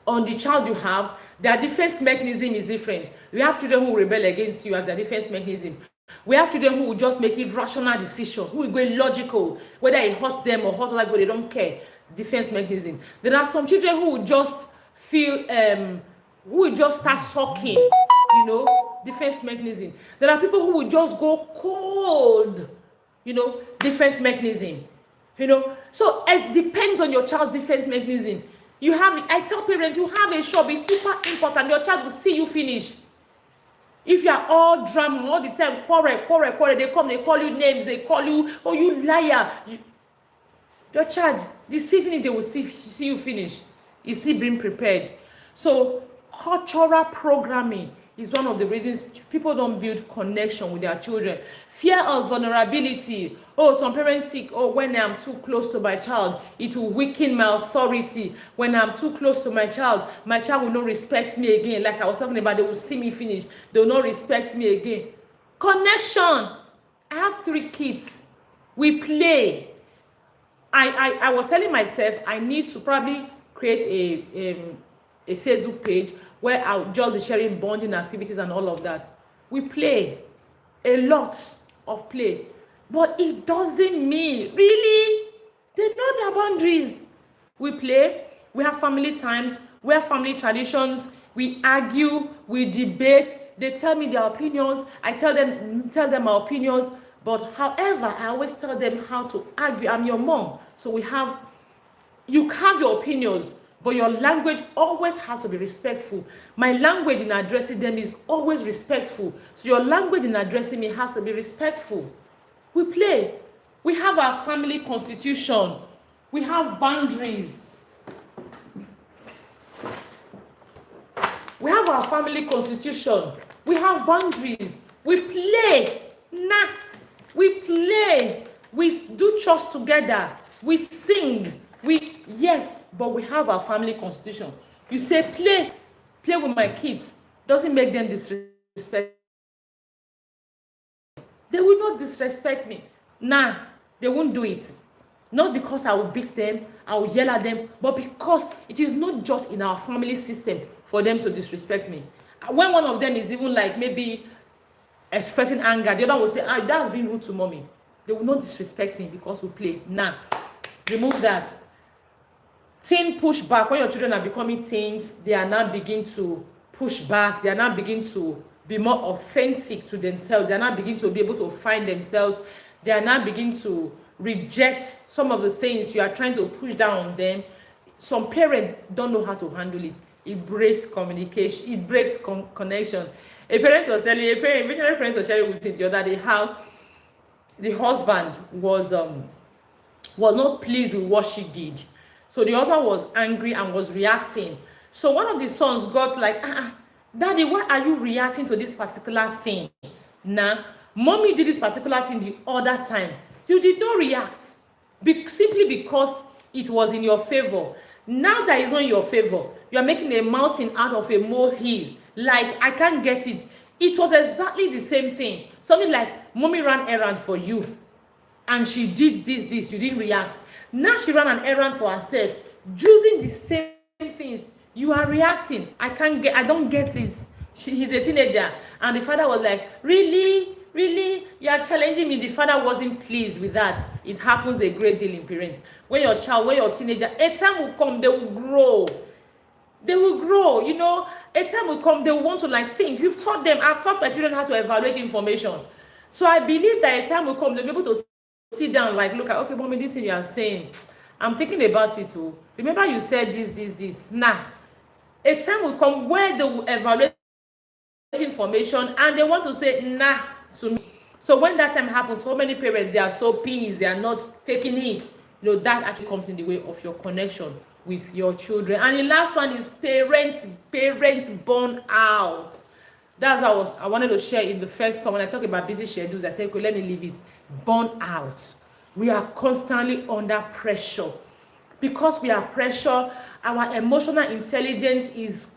on the child you have, their defense mechanism is different. We have children who rebel against you as their defense mechanism. We have children who will just make it rational decision, who will go logical, whether it hurts them or hurts other people, they don't care. Defense mechanism. There are some children who will just feel, who will just start sucking, defense mechanism. There are people who will just go cold, defense mechanism. So it depends on your child's defense mechanism. I tell parents, you have a shop, it's super important. Your child will see you finish. If you are all drama all the time, quarrel, they come, they call you names, they call you, oh, you liar. Your child, this evening they will see you finish. You still being prepared. So cultural programming is one of the reasons people don't build connection with their children. Fear of vulnerability. Oh, some parents think, oh, when I'm too close to my child, it will weaken my authority. When I'm too close to my child will not respect me again. Like I was talking about, they will see me finish. They will not respect me again. Connection. I have 3 kids. We play. I was telling myself I need to probably create a Facebook page where I'll just be sharing bonding activities and all of that. We play a lot of play, but it doesn't mean really they know their boundaries. We play, we have family times, we have family traditions, we argue, we debate. They tell me their opinions, I tell them my opinions. But however, I always tell them how to argue. I'm your mom, so you have your opinions, but your language always has to be respectful. My language in addressing them is always respectful. So your language in addressing me has to be respectful. We play. We have our family constitution. We have boundaries. We have our family constitution. We have boundaries. We play. We play. We do chores together. We sing. Yes, but we have our family constitution. You say play with my kids. Doesn't make them disrespect. They will not disrespect me. They won't do it. Not because I will beat them, I will yell at them, but because it is not just in our family system for them to disrespect me. When one of them is even like maybe expressing anger, the other will say, that's being rude to mommy. They will not disrespect me because we play. Nah, remove that. Teen push back. When your children are becoming teens, they are now begin to push back. They are now begin to be more authentic to themselves. They are now begin to be able to find themselves. They are now begin to reject some of the things you are trying to push down on them. Some parents don't know how to handle it. It breaks communication. It breaks connection. A visionary parent was sharing with me the other day how the husband was not pleased with what she did. So the husband was angry and was reacting. So one of the sons got like, Daddy, why are you reacting to this particular thing? Nah, mommy did this particular thing the other time. You did not react simply because it was in your favor. Now that it's not in your favor, you are making a mountain out of a molehill. Like, I can't get it. It was exactly the same thing. Something like, mommy ran errand for you and she did this, you didn't react. Now she ran an errand for herself using the same things. You are reacting. I don't get it. He's a teenager. And the father was like, really? You are challenging me. The father wasn't pleased with that. It happens a great deal in parents. When your teenager, a time will come, they will grow. You know, a time will come, they will want to like think. I've taught my children how to evaluate information. So I believe that a time will come, they'll be able to sit down, like, look at, okay, mommy, this thing you are saying, I'm thinking about it too. Remember you said this. Nah. A time will come where they will evaluate information and they want to say, nah, to me. So when that time happens, so many parents, they are so pissed, they are not taking it. You know, that actually comes in the way of your connection with your children. And the last one is parents burn out. That's what I wanted to share in the first one. When I talk about busy schedules, I said, okay, let me leave it. Burn out. We are constantly under pressure. Because we are pressure, our emotional intelligence is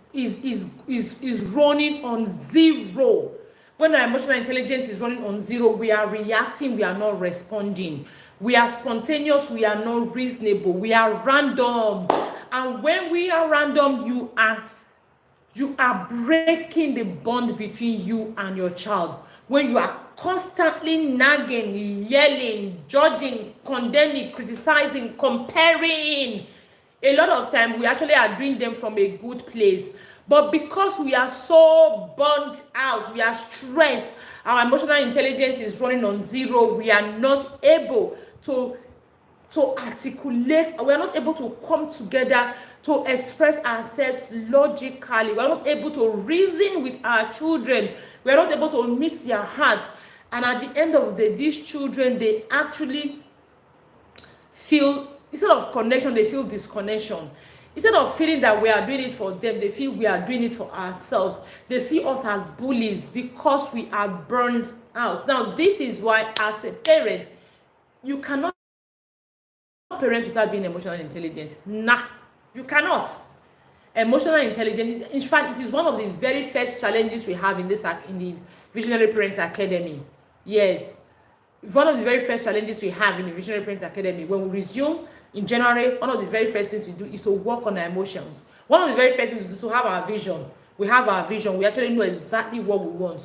running on zero. When our emotional intelligence is running on zero, we are reacting, we are not responding. We are spontaneous, we are not reasonable, we are random. And when we are random, you are breaking the bond between you and your child. When you are constantly nagging, yelling, judging, condemning, criticizing, comparing, a lot of time we actually are doing them from a good place. But because we are so burnt out, we are stressed, our emotional intelligence is running on zero, we are not able to articulate, we are not able to come together to express ourselves logically. We are not able to reason with our children. We are not able to meet their hearts. And at the end of the day, these children, they actually feel, instead of connection, they feel disconnection. Instead of feeling that we are doing it for them, they feel we are doing it for ourselves. They see us as bullies because we are burned out. Now, this is why, as a parent, you cannot parent without being emotionally intelligent. Nah, you cannot. Emotional intelligence, in fact, it is one of the very first challenges we have in the Visionary Parents Academy. Yes, one of the very first challenges we have in the Visionary Parents Academy. When we resume in January, one of the very first things we do is to work on our emotions. One of the very first things we do is to have our vision. We have our vision. We actually know exactly what we want,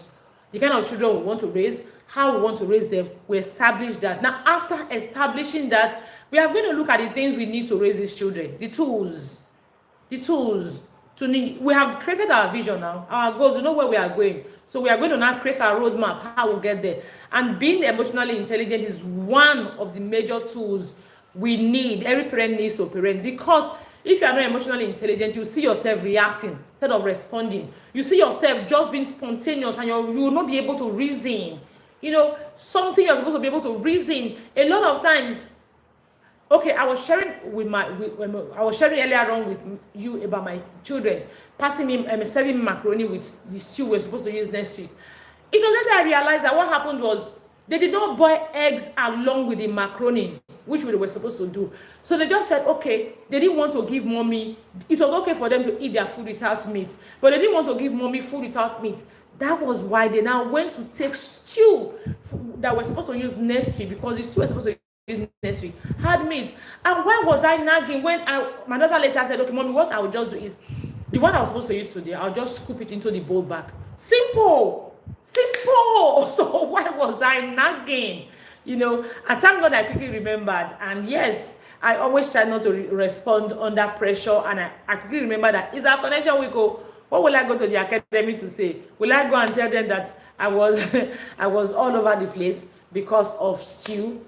the kind of children we want to raise, how we want to raise them. We establish that. Now, after establishing that, we are going to look at the things we need to raise these children, the tools we have created our vision now, our goals, we know where we are going. So we are going to now create our roadmap, how we'll get there. And being emotionally intelligent is one of the major tools we need. Every parent needs to parent, because if you are not emotionally intelligent, you see yourself reacting instead of responding. You see yourself just being spontaneous, and you will not be able to reason. You know, something you're supposed to be able to reason. A lot of times, okay, I was sharing earlier on with you about my children passing me serving macaroni with the stew we're supposed to use next week. It was later I realized that what happened was they did not boil eggs along with the macaroni, which we were supposed to do. So they just said, okay, they didn't want to give mommy. It was okay for them to eat their food without meat, but they didn't want to give mommy food without meat. That was why they now went to take stew that we're supposed to use next week, because the stew we're supposed to next week. Had meat. And why was I nagging when my daughter later said, okay, mommy, what I will just do is the one I was supposed to use today, I'll just scoop it into the bowl back. Simple. So why was I nagging? And thank God I quickly remembered. And yes, I always try not to respond under pressure. And I quickly remember that it's our connection week. What will I go to the academy to say? Will I go and tell them that I was I was all over the place because of stew,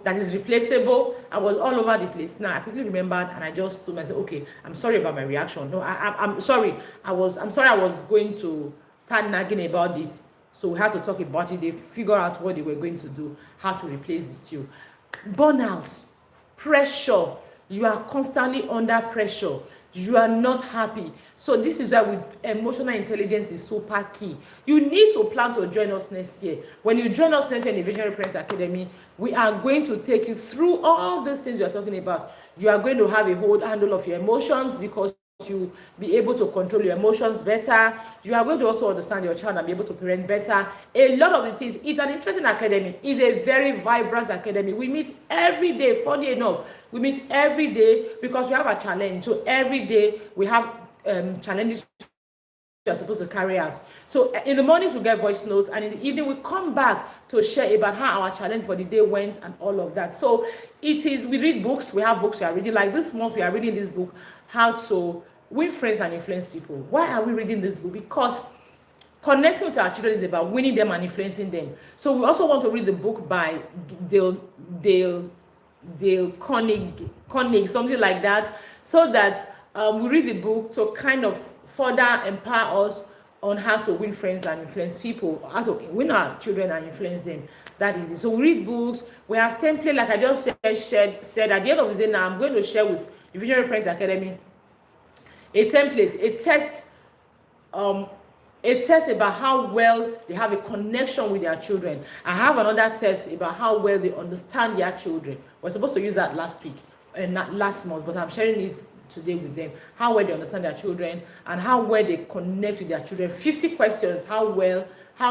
that is replaceable? I was all over the place. Now I quickly remembered and I just told myself, okay, I'm sorry about my reaction. No, I'm sorry. I'm sorry I was going to start nagging about this. So we had to talk about it. They figure out what they were going to do, how to replace the stew. Burnout, pressure. You are constantly under pressure. You are not happy. So this is why emotional intelligence is super key. You need to plan to join us next year. When you join us next year in the Visionary Parents Academy, we are going to take you through all these things we are talking about. You are going to have a whole handle of your emotions because you be able to control your emotions better. You are going to also understand your child and be able to parent better. A lot of the things. It's an interesting academy. It's a very vibrant academy. We meet every day. Funny enough, we meet every day because we have a challenge. So every day we have challenges we are supposed to carry out. So in the mornings we get voice notes, and in the evening we come back to share about how our challenge for the day went and all of that. So we read books. We have books we are reading. Like this month we are reading this book, How to Win Friends and Influence People. Why are we reading this book? Because connecting with our children is about winning them and influencing them. So we also want to read the book by Dale Carnegie, something like that, so that we read the book to kind of further empower us on how to win friends and influence people, how to win our children and influence them. That is it. So we read books. We have template, like I just said at the end of the day. Now I'm going to share with the Visionary Parents Academy a template, a test about how well they have a connection with their children. I have another test about how well they understand their children. We're supposed to use that last week and not last month, but I'm sharing it today with them. How well they understand their children and how well they connect with their children. 50 questions. How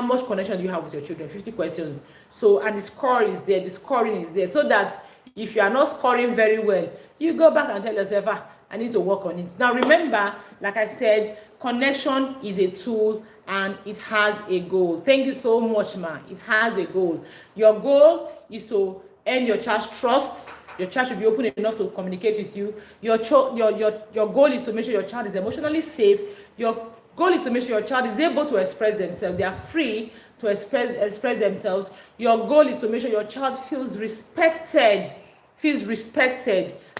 much connection do you have with your children? 50 questions. So, and the score is there. The scoring is there, so that if you are not scoring very well, you go back and tell yourself, I need to work on it. Now remember, like I said, connection is a tool and it has a goal. Thank you so much, ma. It has a goal. Your goal is to earn your child's trust. Your child should be open enough to communicate with you. Your goal is to make sure your child is emotionally safe. Your goal is to make sure your child is able to express themselves. They are free to express themselves. Your goal is to make sure your child feels respected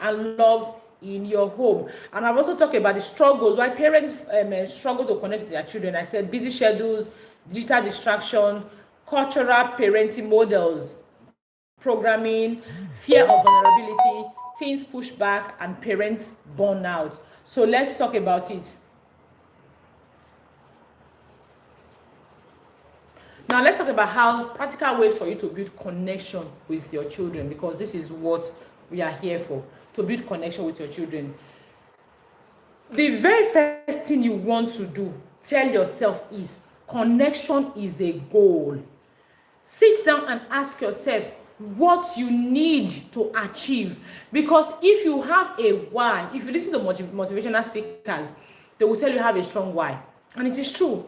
and loved in your home. And I've also talked about the struggles, why parents struggle to connect with their children. I said busy schedules, digital distraction, cultural parenting models, programming, fear of vulnerability, teens push back, and parents burnout. So let's talk about it. Now let's talk about how practical ways for you to build connection with your children, because this is what we are here for, to build connection with your children. The very first thing you want to do, tell yourself, is connection is a goal. Sit down and ask yourself what you need to achieve, because if you have a why, if you listen to motivational speakers, they will tell you have a strong why, and it is true.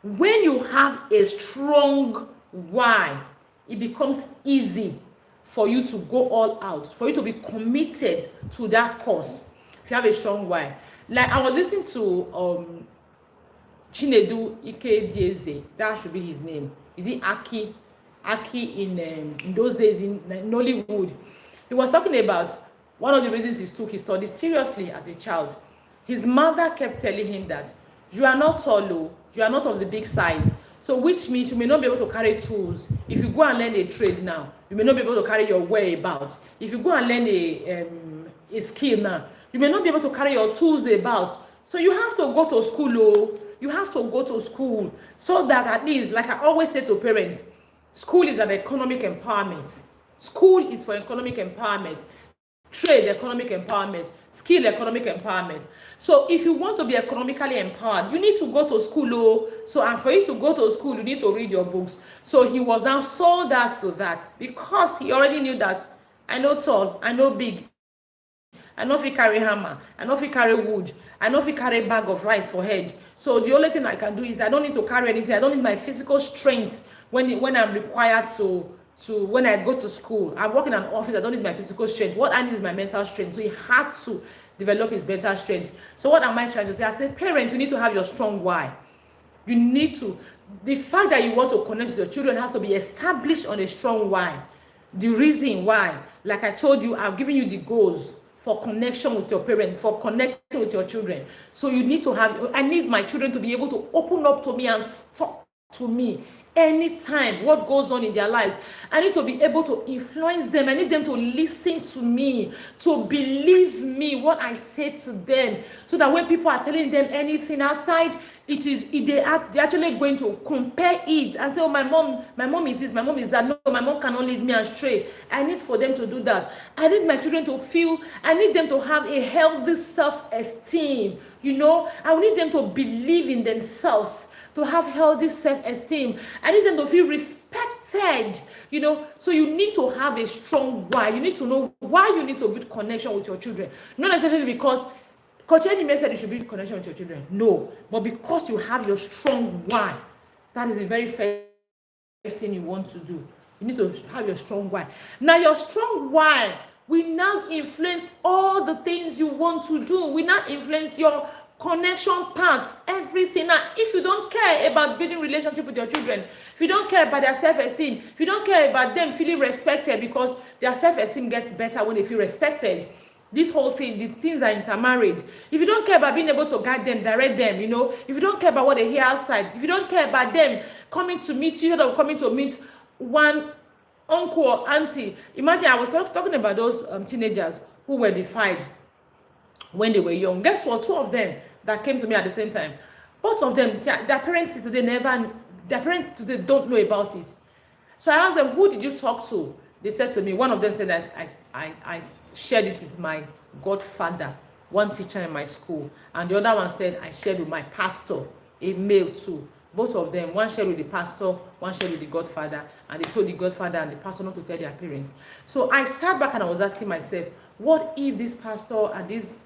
When you have a strong why, it becomes easy for you to go all out, for you to be committed to that cause. If you have a strong why. Like I was listening to Chinedu Ikedieze, that should be his name. Is it Aki in those days in Nollywood? He was talking about one of the reasons he took his studies seriously as a child. His mother kept telling him that you are not tall, you are not of the big size. So which means you may not be able to carry tools. If you go and learn a trade now, you may not be able to carry your whereabouts. If you go and learn a skill now, you may not be able to carry your tools about. So you have to go to school, you have to go to school, so that at least, like I always say to parents, school is an economic empowerment. School is for economic empowerment. Trade, economic empowerment. Skill, economic empowerment. So if you want to be economically empowered, you need to go to school. So, and for you to go to school, you need to read your books. So he was now sold out to that, because he already knew that I know tall, I know big, I know if you carry hammer, I know if you carry wood, I know if you carry bag of rice for head. So the only thing I can do is I don't need to carry anything. I don't need my physical strength when I'm required to when I go to school. I work in an office, I don't need my physical strength. What I need is my mental strength. So he had to develop his mental strength. So what am I trying to say? I said, parent, you need to have your strong why. You need to, the fact that you want to connect with your children has to be established on a strong why. The reason why, like I told you, I've given you the goals for connection with your parents, for connecting with your children. So you need to have, I need my children to be able to open up to me and talk to me anytime what goes on in their lives. I need to be able to influence them. I need them to listen to me, to believe me what I say to them, so that when people are telling them anything outside, they're actually going to compare it and say, oh, my mom is this, my mom is that. No, my mom cannot lead me astray. I need for them to do that. I need my children to feel, I need them to have a healthy self-esteem. I need them to believe in themselves, to have healthy self-esteem. I need them to feel respected, So you need to have a strong why. You need to know why you need to build connection with your children. Not necessarily because Coach Eddie said you should build connection with your children. No, but because you have your strong why. That is the very first thing you want to do. You need to have your strong why. Now your strong why will now influence all the things you want to do. Will now influence your connection path, everything. Now, if you don't care about building relationship with your children, if you don't care about their self-esteem, if you don't care about them feeling respected, because their self-esteem gets better when they feel respected. This whole thing, the things are intermarried. If you don't care about being able to guide them, direct them, if you don't care about what they hear outside, if you don't care about them coming to meet you, or coming to meet one uncle or auntie. Imagine, I was talking about those teenagers who were defied when they were young. Guess what? Two of them that came to me at the same time, both of them, their parents today don't know about it. So I asked them, who did you talk to? They said to me, one of them said that I shared it with my godfather, one teacher in my school, and the other one said I shared with my pastor, a male too. Both of them, one shared with the pastor, one shared with the godfather, and they told the godfather and the pastor not to tell their parents. So I sat back and I was asking myself, what if this pastor and this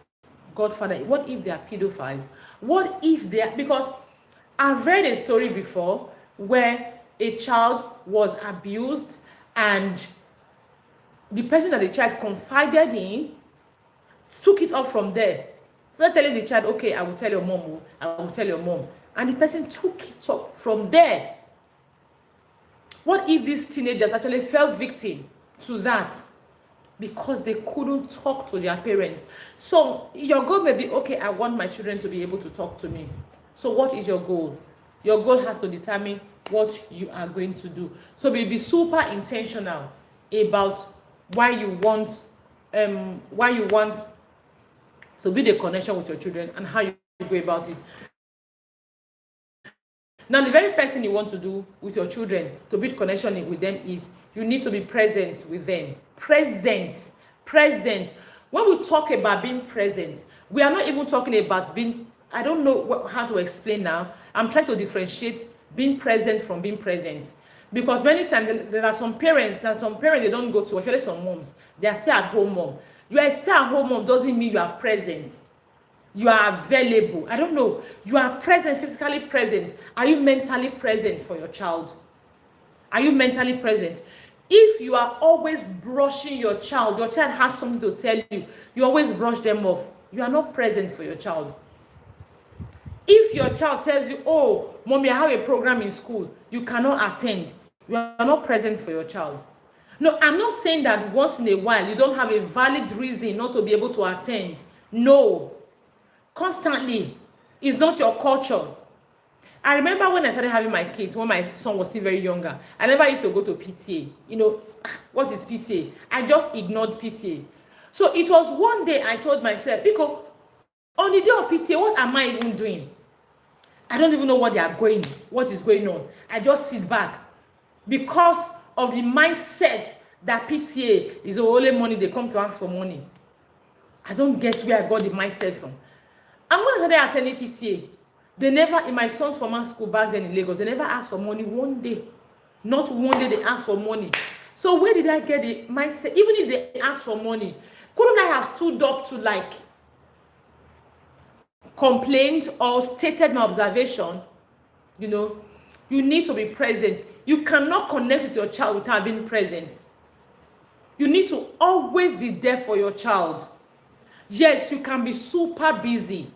godfather, what if they are pedophiles? What if they are, because I've read a story before where a child was abused and the person that the child confided in took it up from there. Not telling the child, okay, I will tell your mom, I will tell your mom. And the person took it up from there. What if these teenagers actually fell victim to that because they couldn't talk to their parents? So your goal may be, okay, I want my children to be able to talk to me. So what is your goal? Your goal has to determine what you are going to do. So be super intentional about why you want to build a connection with your children and how you go about it. Now, the very first thing you want to do with your children to build connection with them is you need to be present with them. Present. When we talk about being present, we are not even talking about being, I don't know how to explain now. I'm trying to differentiate being present from being present. Because many times there are some parents, they don't go to, especially some moms, they are stay-at-home mom. You are a stay-at-home mom doesn't mean you are present. You are available. I don't know. You are present, physically present. Are you mentally present for your child? Are you mentally present? If you are always brushing your child has something to tell you, you always brush them off, you are not present for your child. If your child tells you, oh, mommy, I have a program in school, you cannot attend, you are not present for your child. No, I'm not saying that once in a while you don't have a valid reason not to be able to attend. No. Constantly is not your culture. I remember when I started having my kids, when my son was still very younger, I never used to go to PTA. What is PTA? I just ignored PTA. So it was one day I told myself, because on the day of PTA, what am I even doing? I don't even know what is going on. I just sit back because of the mindset that PTA is the only money they come to ask for money. I don't get where I got the mindset from. I'm going to start attending PTA. They never, in my son's former school back then in Lagos, they never asked for money one day. Not one day they asked for money. So where did I get the mindset? Even if they ask for money, couldn't I have stood up to like complained or stated my observation? You know, you need to be present. You cannot connect with your child without being present. You need to always be there for your child. Yes, you can be super busy.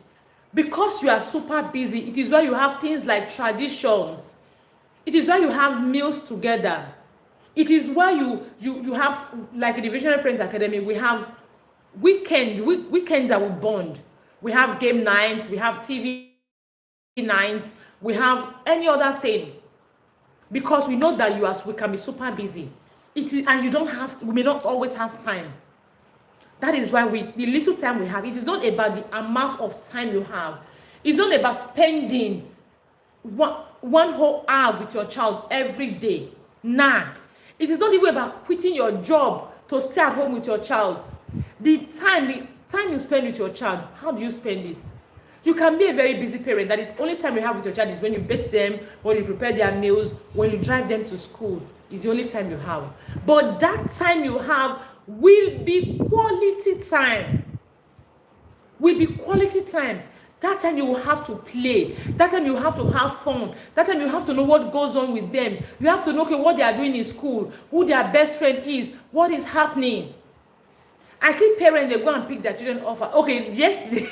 Because you are super busy, it is why you have things like traditions. It is why you have meals together. It is why you have, like in the Visionary Parent Academy, we have weekends that we bond. We have game nights, we have TV nights, we have any other thing. Because we know that we can be super busy. It is, and we may not always have time. That is why the little time we have, it is not about the amount of time you have. It's not about spending one whole hour with your child every day. Nah. It is not even about quitting your job to stay at home with your child. The time you spend with your child, how do you spend it? You can be a very busy parent that the only time you have with your child is when you bathe them, when you prepare their meals, when you drive them to school. Is the only time you have. But that time you have will be quality time. Will be quality time. That time you will have to play. That time you have to have fun. That time you have to know what goes on with them. You have to know what they are doing in school, who their best friend is, what is happening. I see parents, they go and pick their children off. Okay, yesterday,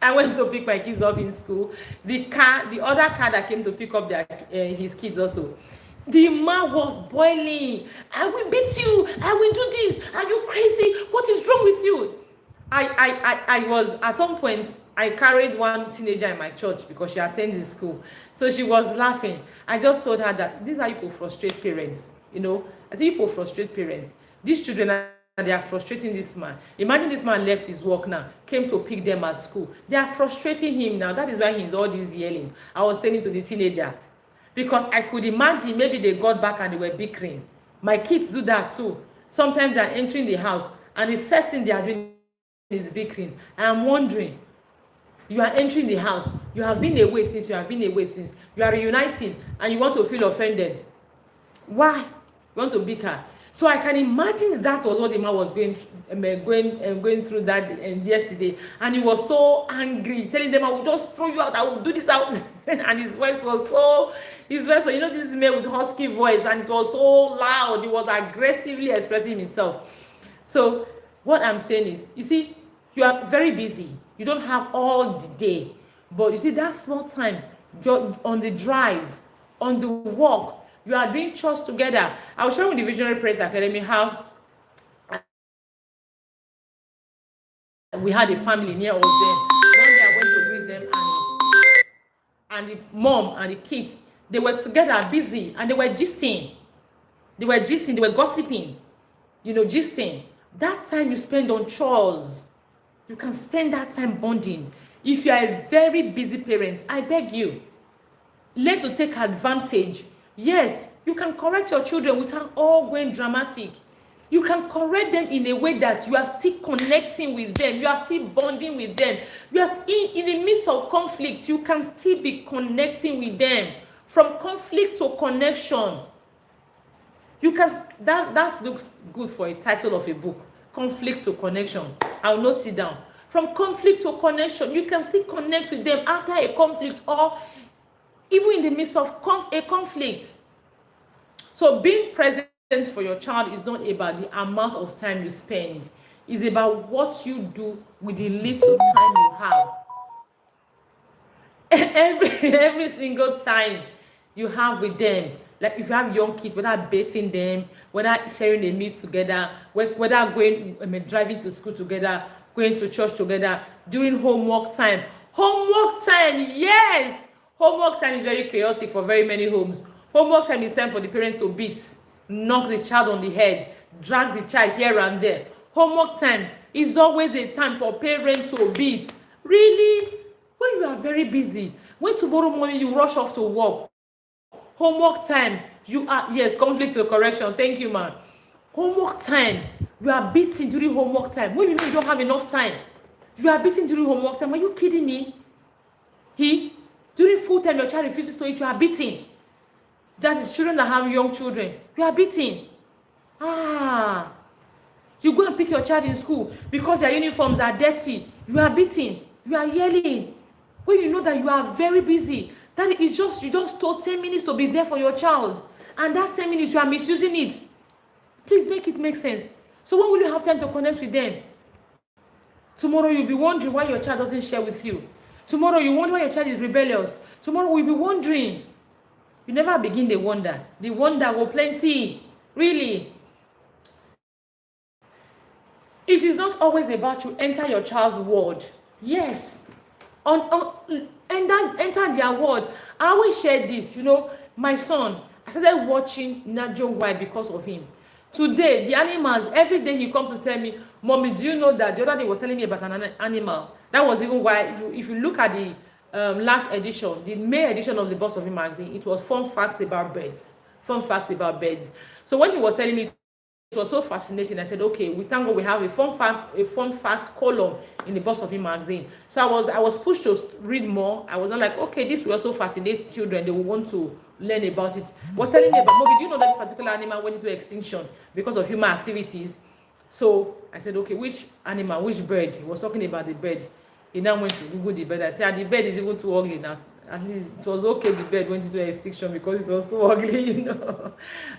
I went to pick my kids up in school. The other car that came to pick up his kids also. The man was boiling. I will beat you. I will do this. Are you crazy? What is wrong with you? I was, at some point, I carried one teenager in my church because she attends this school. So she was laughing. I just told her that these are people frustrate parents. You know, I say people frustrate parents. These children, they are frustrating this man. Imagine this man left his work now, came to pick them at school. They are frustrating him now. That is why he's all this yelling. I was saying to the teenager, because I could imagine maybe they got back and they were bickering. My kids do that too. Sometimes they're entering the house and the first thing they are doing is bickering. And I'm wondering, you are entering the house, you have been away since, you are reuniting and you want to feel offended. Why? You want to bicker. So I can imagine that was what the man was going through that yesterday, and he was so angry, telling them, "I will just throw you out. I will do this out." And his voice was, you know, this man with husky voice, and it was so loud. He was aggressively expressing himself. So what I'm saying is, you see, you are very busy. You don't have all the day, but you see that small time on the drive, on the walk. You are doing chores together. I was sharing with the Visionary Parent Academy how we had a family near us then. One day I went to greet them, and the mom and the kids, they were together, busy, and they were gisting. They were gossiping, you know, gisting. That time you spend on chores, you can spend that time bonding. If you are a very busy parent, I beg you, learn to take advantage. Yes, you can correct your children without all going dramatic. You can correct them in a way that you are still connecting with them. You are still bonding with them. You are in the midst of conflict. You can still be connecting with them. From conflict to connection. You can, that looks good for a title of a book. Conflict to connection. I'll note it down. From conflict to connection, you can still connect with them after a conflict or even in the midst of a conflict. So being present for your child is not about the amount of time you spend. It's about what you do with the little time you have. Every single time you have with them. Like if you have young kids, whether bathing them, whether sharing a meal together, whether driving to school together, going to church together, during homework time. Homework time, yes! Homework time is very chaotic for very many homes. Homework time is time for the parents to beat, knock the child on the head, drag the child here and there. Homework time is always a time for parents to beat. Really? When you are very busy, when tomorrow morning you rush off to work, homework time, conflict to correction. Thank you, man. Homework time, you are beating during homework time. When you know you don't have enough time, you are beating during homework time. Are you kidding me? During full time, your child refuses to eat, you are beating. That is children that have young children. You are beating. You go and pick your child in school because their uniforms are dirty. You are beating. You are yelling. When you know that you are very busy, that is just, you just told 10 minutes to be there for your child. And that 10 minutes, you are misusing it. Please make it make sense. So when will you have time to connect with them? Tomorrow you'll be wondering why your child doesn't share with you. Tomorrow you wonder why your child is rebellious. Tomorrow we'll be wondering. You never begin the wonder. The wonder will plenty. Really. It is not always about you enter your child's world. Yes. Enter their world. I always share this. My son, I started watching Najo White because of him. Today, the animals, every day he comes to tell me, Mommy, do you know that the other day he was telling me about an animal? That was even why, if you look at the last edition, the May edition of the Boss of Him magazine, it was fun facts about birds. Fun facts about birds. So when he was telling me, it was so fascinating. I said, okay, we thank God we have a fun fact column in the Boss of Him magazine. So I was pushed to read more. I was not like, okay, this will also fascinate children. They will want to learn about it. He was telling me about, Mommy, do you know that this particular animal went into extinction because of human activities? So I said, okay, which animal, which bird? He was talking about the bird. He now went to Google the bird. I said, the bird is even too ugly now. At least it was okay the bird went into extinction because it was too ugly,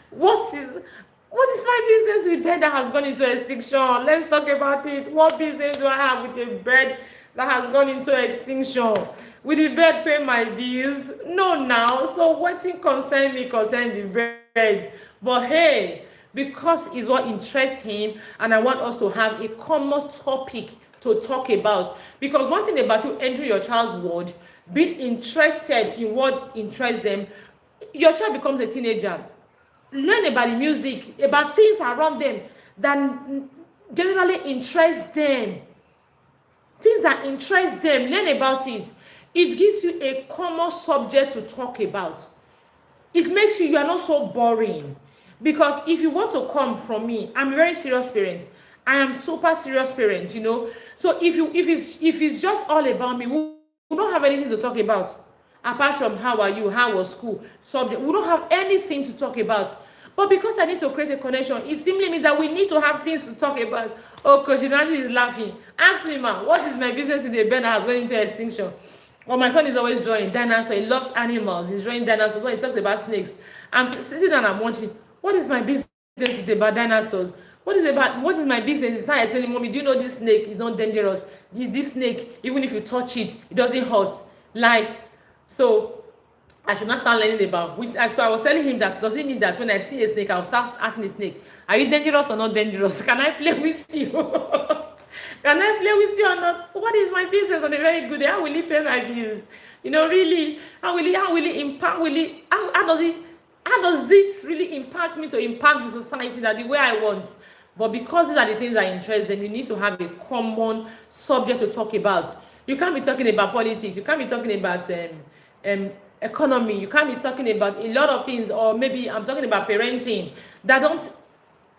What is my business with bird that has gone into extinction? Let's talk about it. What business do I have with a bird that has gone into extinction? Will the bird pay my bills? No, now. So what thing concern me concern the bird. But hey, because it's what interests him, and I want us to have a common topic to talk about. Because one thing about you entering your child's world, being interested in what interests them, your child becomes a teenager. Learn about the music, about things around them that generally interest them. Things that interest them, learn about it. It gives you a common subject to talk about. It makes you are not so boring. Because if you want to come from me, I'm a very serious parent. I am super serious parent, So if it's just all about me, we don't have anything to talk about. Apart from how are you, how was school, subject, we don't have anything to talk about. But because I need to create a connection, it simply means that we need to have things to talk about. Oh, Coach Unandi is laughing. Ask me, ma, what is my business with a bird that has gone into extinction? Well, my son is always drawing dinosaurs. He loves animals. He's drawing dinosaurs. So he talks about snakes. I'm sitting down and I'm watching. What is my business with about dinosaurs? What is my business? It's not telling Mommy, do you know this snake is not dangerous? This snake, even if you touch it, it doesn't hurt. So I should not start learning about so I was telling him that does it mean that when I see a snake, I'll start asking the snake, are you dangerous or not dangerous? Can I play with you? Can I play with you or not? What is my business on a very good day? How will he pay my bills? Really, how does it really impact me to impact the society that the way I want? But because these are the things that interest them, you need to have a common subject to talk about. You can't be talking about politics. You can't be talking about economy. You can't be talking about a lot of things, or maybe I'm talking about parenting that don't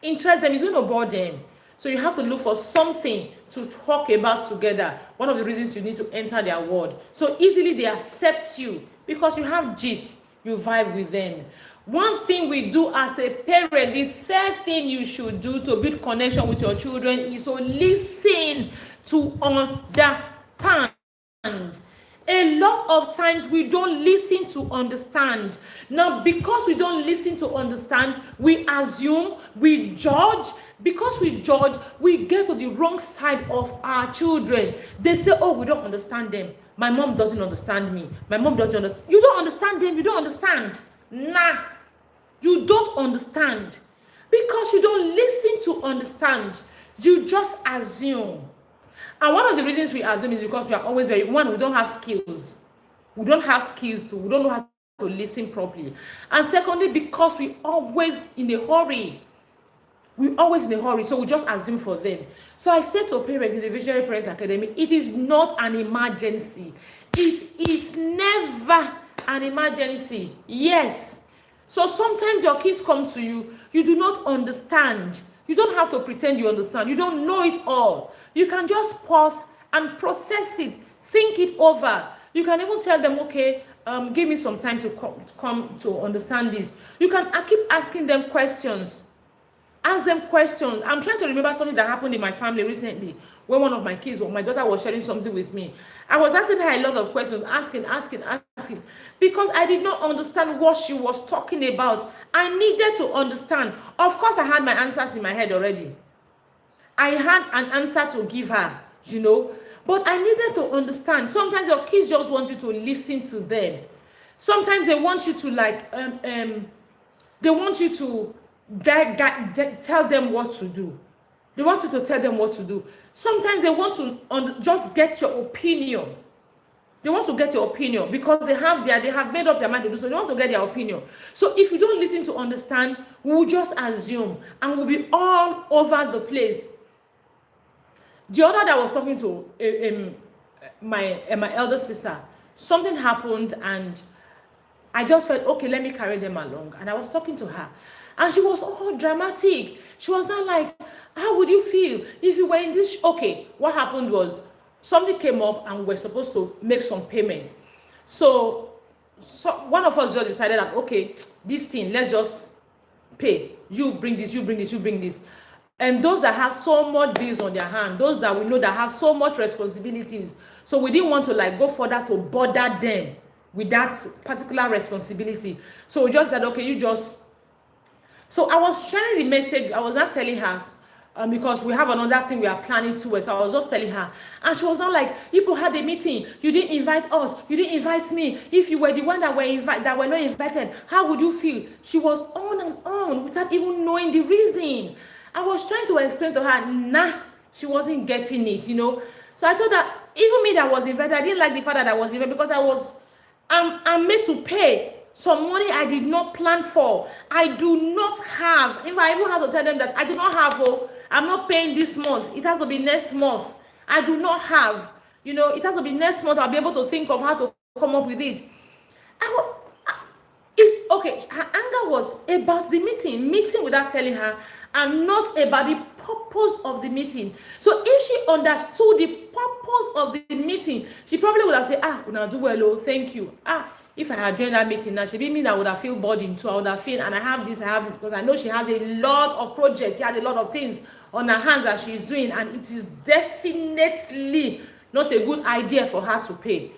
interest them. It's going to bore them. So you have to look for something to talk about together. One of the reasons you need to enter their world. So easily they accept you because you have gist, you vibe with them. One thing we do as a parent, the third thing you should do to build connection with your children is to listen to understand. A lot of times we don't listen to understand. Now, because we don't listen to understand, we assume, we judge. Because we judge, we get to the wrong side of our children. They say, oh, we don't understand them. My mom doesn't understand me. My mom doesn't understand. You don't understand them. You don't understand. Nah, you don't understand. Because you don't listen to understand. You just assume. And one of the reasons we assume is because we are always we don't have skills. We don't have skills we don't know how to listen properly. And secondly, because we always in a hurry. So we just assume for them. So I said to parents in the Visionary Parent Academy, it is not an emergency. It is never an emergency. Yes. So sometimes your kids come to you, you do not understand. You don't have to pretend you understand. You don't know it all. You can just pause and process it. Think it over. You can even tell them, okay, give me some time to come to understand this. You can keep asking them questions. Ask them questions. I'm trying to remember something that happened in my family recently when one of my kids, or my daughter, was sharing something with me. I was asking her a lot of questions, asking, because I did not understand what she was talking about. I needed to understand. Of course, I had my answers in my head already. I had an answer to give her, but I needed to understand. Sometimes your kids just want you to listen to them. Sometimes they want you to they want you to tell them what to do. They want you to tell them what to do. Sometimes they want to just get your opinion. They want to get your opinion because they have made up their mind to do so. They want to get their opinion. So if you don't listen to understand, we will just assume and we'll be all over the place. The other that I was talking to my elder sister, something happened and I just felt, okay, let me carry them along. And I was talking to her and she was all dramatic. She was not like, how would you feel if you were in this? Okay, what happened was something came up and we were supposed to make some payments. So one of us just decided that, okay, this thing, let's just pay. You bring this, you bring this, you bring this. And those that have so much bills on their hand, those that we know that have so much responsibilities, so we didn't want to go further to bother them with that particular responsibility. So we just said, okay, you just. So I was sharing the message. I was not telling her because we have another thing we are planning to. So I was just telling her, and she was not like, people had a meeting, you didn't invite us, you didn't invite me. If you were the one that were not invited, how would you feel? She was on and on without even knowing the reason. I was trying to explain to her, she wasn't getting it, So I told her, even me that was invited, I didn't like the fact that I was invited because I'm made to pay some money I did not plan for. I do not have. If I even have to tell them that I do not have, I'm not paying this month. It has to be next month. I do not have. It has to be next month. I'll be able to think of how to come up with it. Okay, her anger was about the meeting without telling her, and not about the purpose of the meeting. So if she understood the purpose of the meeting, she probably would have said, una do well, thank you. If I had joined that meeting now, she mean I would have feel burdened too. I would have feel, and I have this, because I know she has a lot of projects. She has a lot of things on her hands that she's doing, and it is definitely not a good idea for her to pay,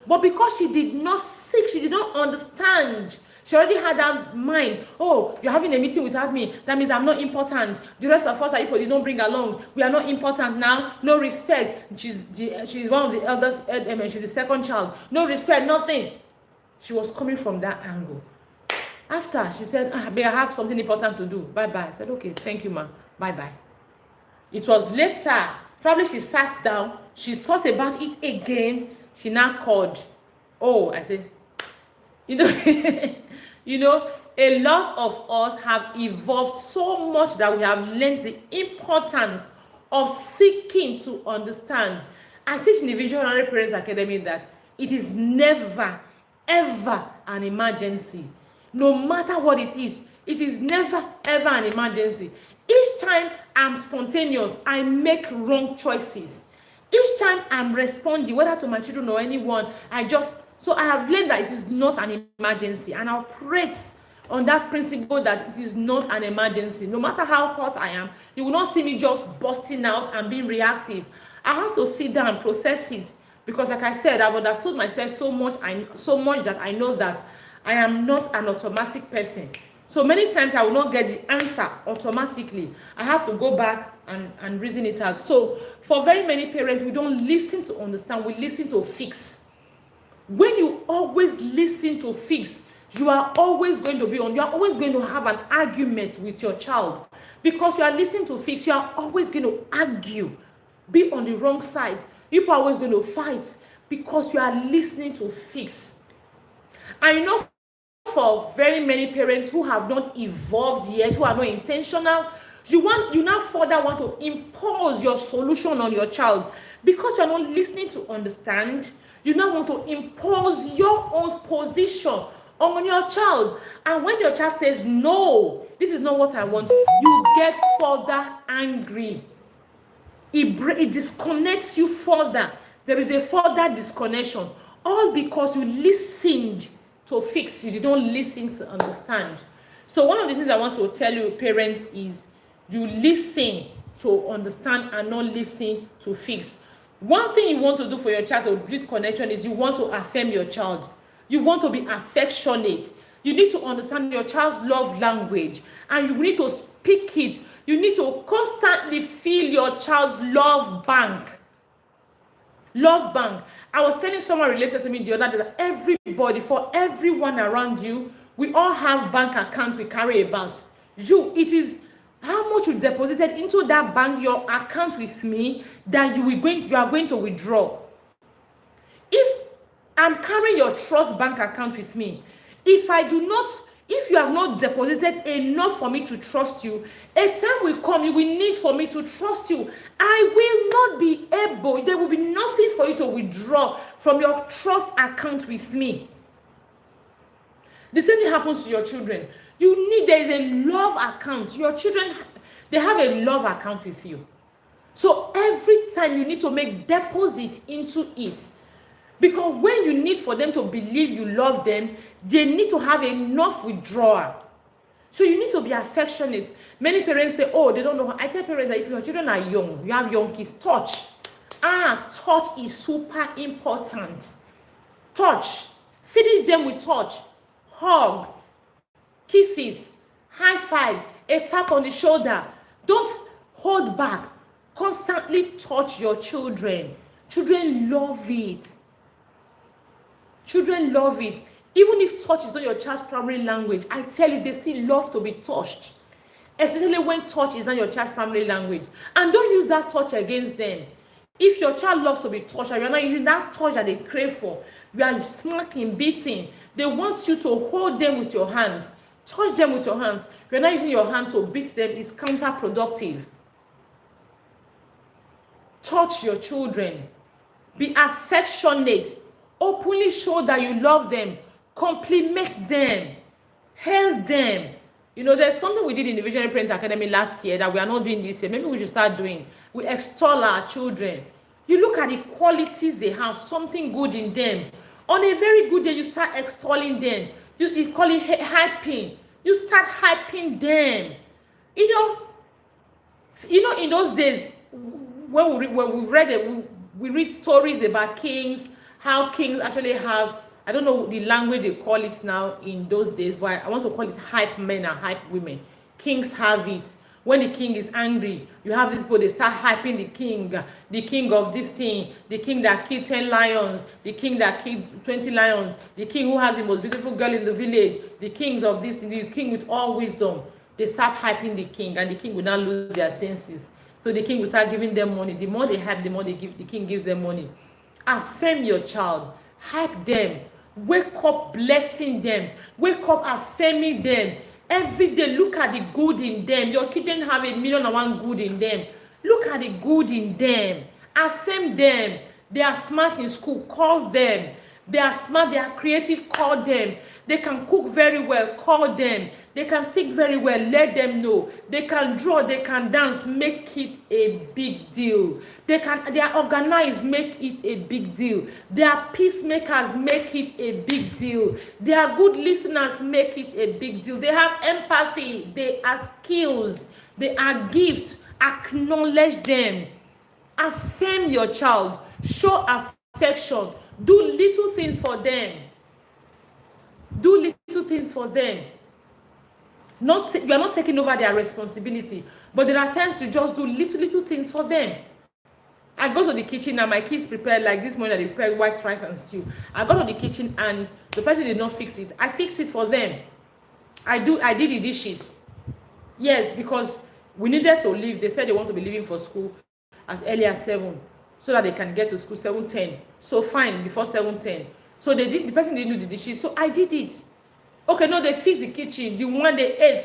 But because she did not seek, she did not understand. She already had that mind. Oh, you're having a meeting without me. That means I'm not important. The rest of us are people you don't bring along. We are not important now. No respect. She's one of the elders. She's the second child. No respect, nothing. She was coming from that angle. After, she said, I have something important to do. Bye-bye. I said, okay, thank you, ma. Bye-bye. It was later. Probably she sat down. She thought about it again. She now called. Oh, I said, a lot of us have evolved so much that we have learned the importance of seeking to understand. I teach in the Visionary Parents Academy that it is never, ever an emergency. No matter what it is never, ever an emergency. Each time I'm spontaneous, I make wrong choices. Each time I'm responding, whether to my children or anyone, so I have learned that it is not an emergency, and I operate on that principle that it is not an emergency. No matter how hot I am, you will not see me just busting out and being reactive. I have to sit down and process it, because like I said, I've understood myself so much that I know that I am not an automatic person. So many times I will not get the answer automatically. I have to go back and reason it out. So for very many parents, we don't listen to understand, we listen to fix. When you always listen to fix, you are always going to have an argument with your child, because you are listening to fix. You are always going to argue, be on the wrong side. You are always going to fight because you are listening to fix. I know for very many parents who have not evolved yet, who are not intentional, you now further want to impose your solution on your child, because you are not listening to understand. You now want to impose your own position on your child, and when your child says no, this is not what I want, you get further angry. It disconnects you further. There is a further disconnection All because you listened to fix, you did not listen to understand. So one of the things I want to tell you, parents, is you listen to understand and not listen to fix. One thing you want to do for your child to build connection is you want to affirm your child. You want to be affectionate. You need to understand your child's love language, and you need to speak it. You need to constantly fill your child's love bank. Love bank. I was telling someone related to me the other day that everybody, for everyone around you, we all have bank accounts we carry about. It is how much you deposited into that bank, your account with me, that you are going to withdraw. If I'm carrying your trust bank account with me, if you have not deposited enough for me to trust you, a time will come you will need for me to trust you. I will not be able, there will be nothing for you to withdraw from your trust account with me. The same thing happens to your children. There is a love account. Your children, they have a love account with you. So every time you need to make deposit into it. Because when you need for them to believe you love them, they need to have enough withdrawal. So you need to be affectionate. Many parents say, oh, they don't know. I tell parents that if your children are young, you have young kids, touch. Touch is super important. Touch. Finish them with touch. Hug. Kisses. High five. A tap on the shoulder. Don't hold back. Constantly touch your children. Children love it. Children love it. Even if touch is not your child's primary language, I tell you, they still love to be touched. Especially when touch is not your child's primary language. And don't use that touch against them. If your child loves to be touched and you're not using that touch that they crave for, you are smacking, beating. They want you to hold them with your hands. Touch them with your hands. You're not using your hand to beat them. It's counterproductive. Touch your children. Be affectionate. Openly show that you love them. Compliment them. Hail them. There's something we did in the Visionary Parent Academy last year that we are not doing this year. Maybe we should start doing. We extol our children. You look at the qualities they have, something good in them. On a very good day, you start extolling them. You call it hyping. You start hyping them. In those days, when we read stories about kings, how kings actually have, I don't know the language they call it now in those days, but I want to call it hype men and hype women. Kings have it. When the king is angry, you have these people, they start hyping the king of this thing, the king that killed 10 lions, the king that killed 20 lions, the king who has the most beautiful girl in the village, the kings of this, the king with all wisdom. They start hyping the king, and the king will not lose their senses. So the king will start giving them money. The more they hype, the more the king gives them money. Affirm your child. Hype them. Wake up blessing them. Wake up affirming them. Every day, look at the good in them. Your children have 1,000,001 good in them. Look at the good in them. Affirm them. They are smart in school. Call them. They are smart. They are creative. Call them. They can cook very well. Call them. They can sing very well. Let them know. They can draw. They can dance. Make it a big deal. They are organized. Make it a big deal. They are peacemakers. Make it a big deal. They are good listeners. Make it a big deal. They have empathy. They are skills. They are gifts. Acknowledge them. Affirm your child. Show affection. Do little things for them. Do little things for them. You are not taking over their responsibility, but there are times you just do little things for them. I go to the kitchen and my kids prepared, like this morning, they prepared white rice and stew. I go to the kitchen and the person did not fix it. I fixed it for them. I did the dishes. Yes, because we needed to leave. They said they want to be leaving for school as early as 7, so that they can get to school 7:10. So fine, before 7:10. So the person didn't do the dishes, so I did it. Okay, no, they fixed the kitchen, the one they ate,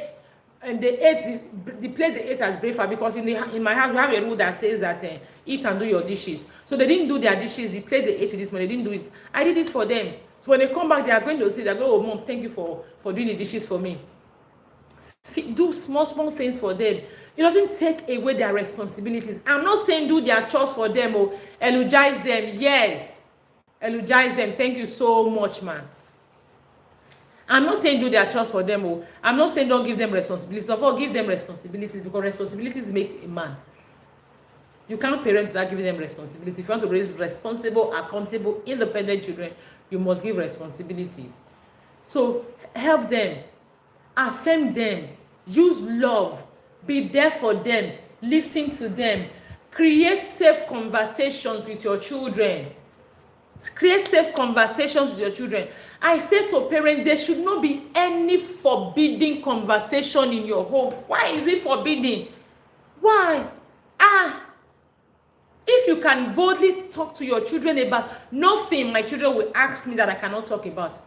and they ate the plate they ate as breakfast, because in my house we have a rule that says that eat and do your dishes. So they didn't do their dishes, the plate they ate this morning, they didn't do it. I did it for them. So when they come back, they are going to say, oh mom, thank you for doing the dishes for me. Do small things for them. It doesn't take away their responsibilities. I'm not saying do their chores for them or eulogize them. Yes, Eulogize them. Thank you so much, man. I'm not saying do their chores for them. Oh. I'm not saying don't give them responsibilities. Of all, give them responsibilities, because responsibilities make a man. You can't parent without giving them responsibility. If you want to raise responsible, accountable, independent children, you must give responsibilities. So help them, affirm them, use love, be there for them, listen to them, create safe conversations with your children. Create safe conversations with your children. I say to parents, there should not be any forbidden conversation in your home. Why is it forbidden? Why? If you can boldly talk to your children about nothing, my children will ask me that I cannot talk about.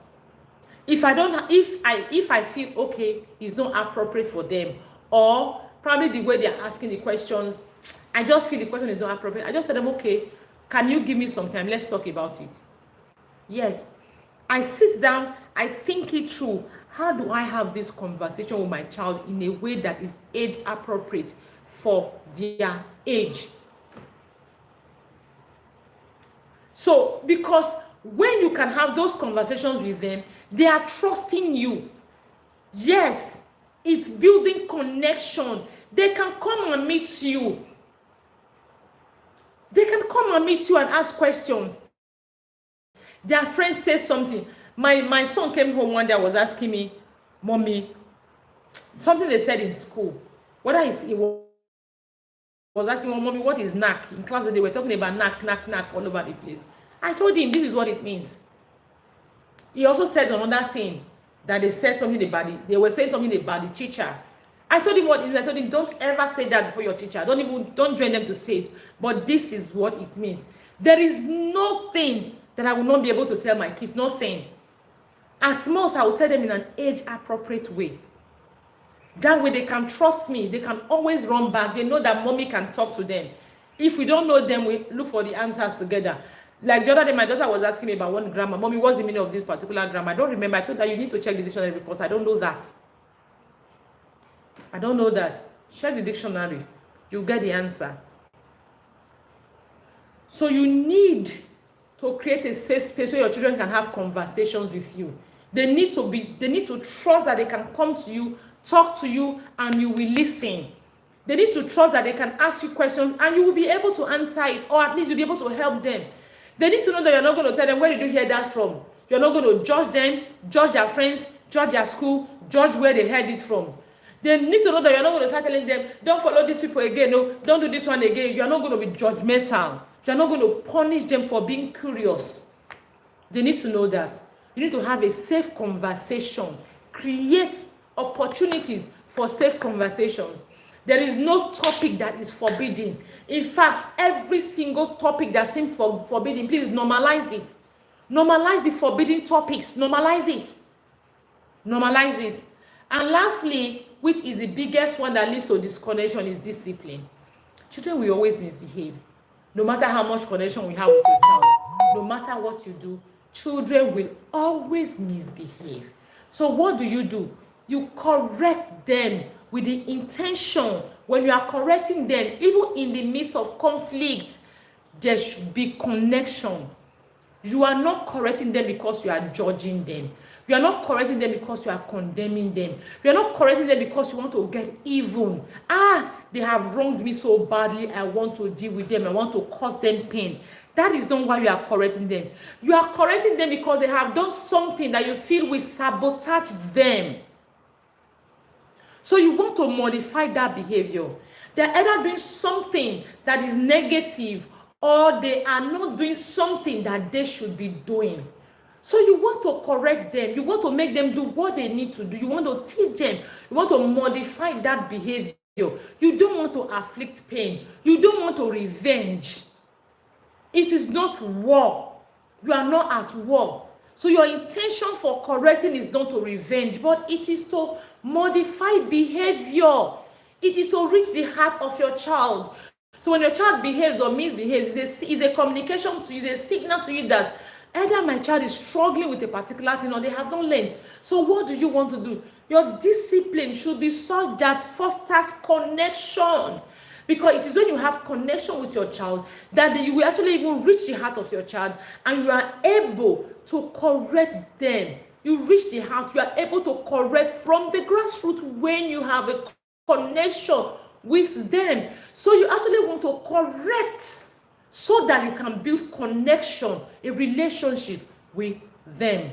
If I feel okay, it's not appropriate for them, or probably the way they're asking the questions, I just feel the question is not appropriate, I just tell them, okay, can you give me some time? Let's talk about it. Yes. I sit down, I think it through. How do I have this conversation with my child in a way that is age appropriate for their age? So, because when you can have those conversations with them, they are trusting you. Yes, it's building connection. They can come and meet you. They can come and meet you and ask questions. Their friend says something. My son came home one day, was asking me, Mommy, something they said in school. Whether he was asking me, Mommy, what is knack? In class, they were talking about knack all over the place. I told him, this is what it means. He also said another thing, that they said something about they were saying something about the teacher. I told him what it means. I told him, don't ever say that before your teacher. Don't join them to say it. But this is what it means. There is nothing that I will not be able to tell my kids. Nothing. At most, I will tell them in an age-appropriate way. That way they can trust me. They can always run back. They know that mommy can talk to them. If we don't know them, we look for the answers together. Like the other day, my daughter was asking me about one grammar. Mommy, what's the meaning of this particular grammar? I don't remember. I told her you need to check the dictionary because I don't know that. I don't know that. Check the dictionary. You'll get the answer. So you need to create a safe space where your children can have conversations with you. They need to trust that they can come to you, talk to you, and you will listen. They need to trust that they can ask you questions and you will be able to answer it, or at least you'll be able to help them. They need to know that you're not going to tell them, where did you hear that from? You're not going to judge them, judge their friends, judge their school, judge where they heard it from. They need to know that you're not going to start telling them, don't follow these people again, no, don't do this one again. You're not going to be judgmental. You're not going to punish them for being curious. They need to know that. You need to have a safe conversation. Create opportunities for safe conversations. There is no topic that is forbidden. In fact, every single topic that seems forbidden, please normalize it. Normalize the forbidden topics. Normalize it. Normalize it. And lastly, which is the biggest one that leads to disconnection, is discipline. Children will always misbehave. No matter how much connection we have with your child, no matter what you do, children will always misbehave. So what do? You correct them with the intention. When you are correcting them, even in the midst of conflict, there should be connection. You are not correcting them because you are judging them. You are not correcting them because you are condemning them. You are not correcting them because you want to get even. They have wronged me so badly, I want to deal with them. I want to cause them pain. That is not why you are correcting them. You are correcting them because they have done something that you feel will sabotage them. So you want to modify that behavior. They're either doing something that is negative, or they are not doing something that they should be doing. So you want to correct them. You want to make them do what they need to do. You want to teach them. You want to modify that behavior. You don't want to afflict pain. You don't want to revenge. It is not war. You are not at war. So your intention for correcting is not to revenge, but it is to modify behavior. It is to reach the heart of your child. So when your child behaves or misbehaves, it's a communication to you, it's a signal to you that either my child is struggling with a particular thing or they have not learned. So what do you want to do? Your discipline should be such that fosters connection. Because it is when you have connection with your child that you will actually even reach the heart of your child, and you are able to correct them. You reach the heart, you are able to correct from the grassroots when you have a connection with them. So you actually want to correct so that you can build connection, a relationship with them.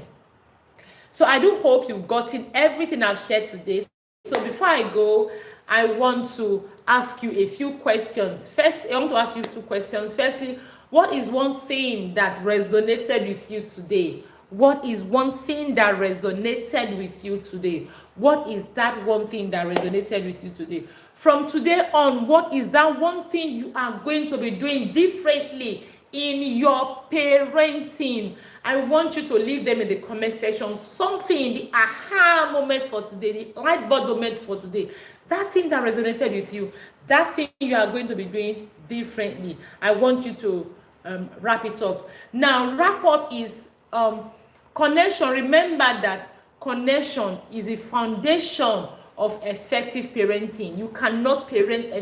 So I do hope you've gotten everything I've shared today. So before I go, I want to ask you a few questions. First, I want to ask you two questions. Firstly, what is one thing that resonated with you today? What is one thing that resonated with you today? What is that one thing that resonated with you today? From today on, what is that one thing you are going to be doing differently in your parenting? I want you to leave them in the comment section. Something, the aha moment for today, the light bulb moment for today, that thing that resonated with you, that thing you are going to be doing differently. I want you to wrap it up. Now, wrap up is connection. Remember that connection is the foundation of effective parenting. You cannot parent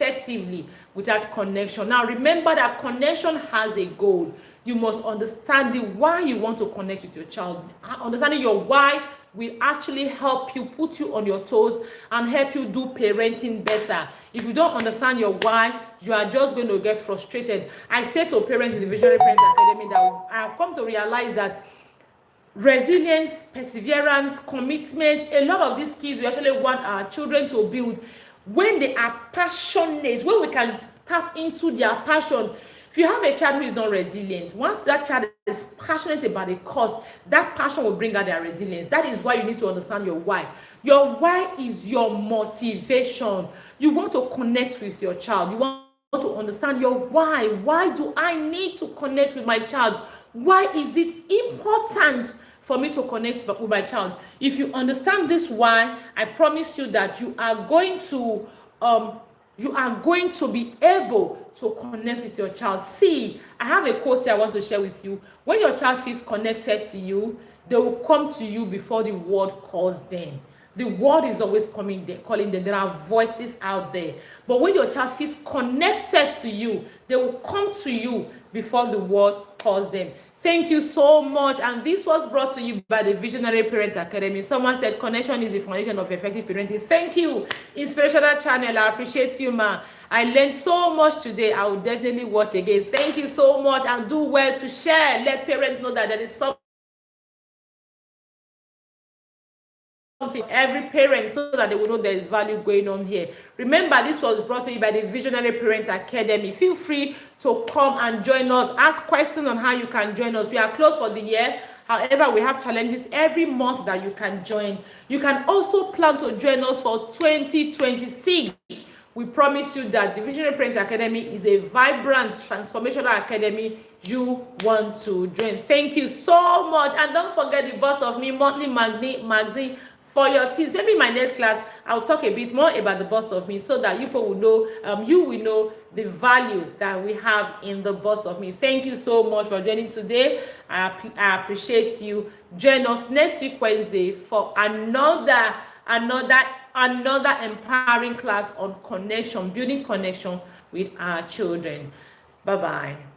effectively without connection. Now remember that connection has a goal. You must understand the why you want to connect with your child. Understanding your why will actually help you, put you on your toes, and help you do parenting better. If you don't understand your why, you are just going to get frustrated. I say to parents in the Visionary Parents Academy that I have come to realize that resilience, perseverance, commitment, a lot of these skills we actually want our children to build when they are passionate, when we can tap into their passion. If you have a child who is not resilient, once that child is passionate about a cause, that passion will bring out their resilience. That is why you need to understand your why. Your why is your motivation. You want to connect with your child. You want to understand your why. Why do I need to connect with my child? Why is it important for me to connect with my child? If you understand this why, I promise you that you are going to be able to connect with your child. See, I have a quote here I want to share with you. When your child feels connected to you, they will come to you before the world calls them. The world is always calling them. There are voices out there. But when your child feels connected to you, they will come to you before the world calls them. Thank you so much. And this was brought to you by the Visionary Parents Academy. Someone said connection is the foundation of effective parenting. Thank you, Inspirational Channel. I appreciate you, ma. I learned so much today. I will definitely watch again. Thank you so much, and do well to share. Let parents know that there is something every parent, so that they will know there is value going on here. Remember, this was brought to you by the Visionary Parents Academy. Feel free to come and join us. Ask questions on how you can join us. We are closed for the year. However, we have challenges every month that you can join. You can also plan to join us for 2026. We promise you that the Visionary Parents Academy is a vibrant, transformational academy you want to join. Thank you so much. And don't forget the Boss of Me monthly magazine for your teens. Maybe in my next class, I'll talk a bit more about the Boss of Me, so that you will know the value that we have in the Boss of Me. Thank you so much for joining today. I appreciate you. Join us next week, Wednesday, for another empowering class on connection, building connection with our children. Bye-bye.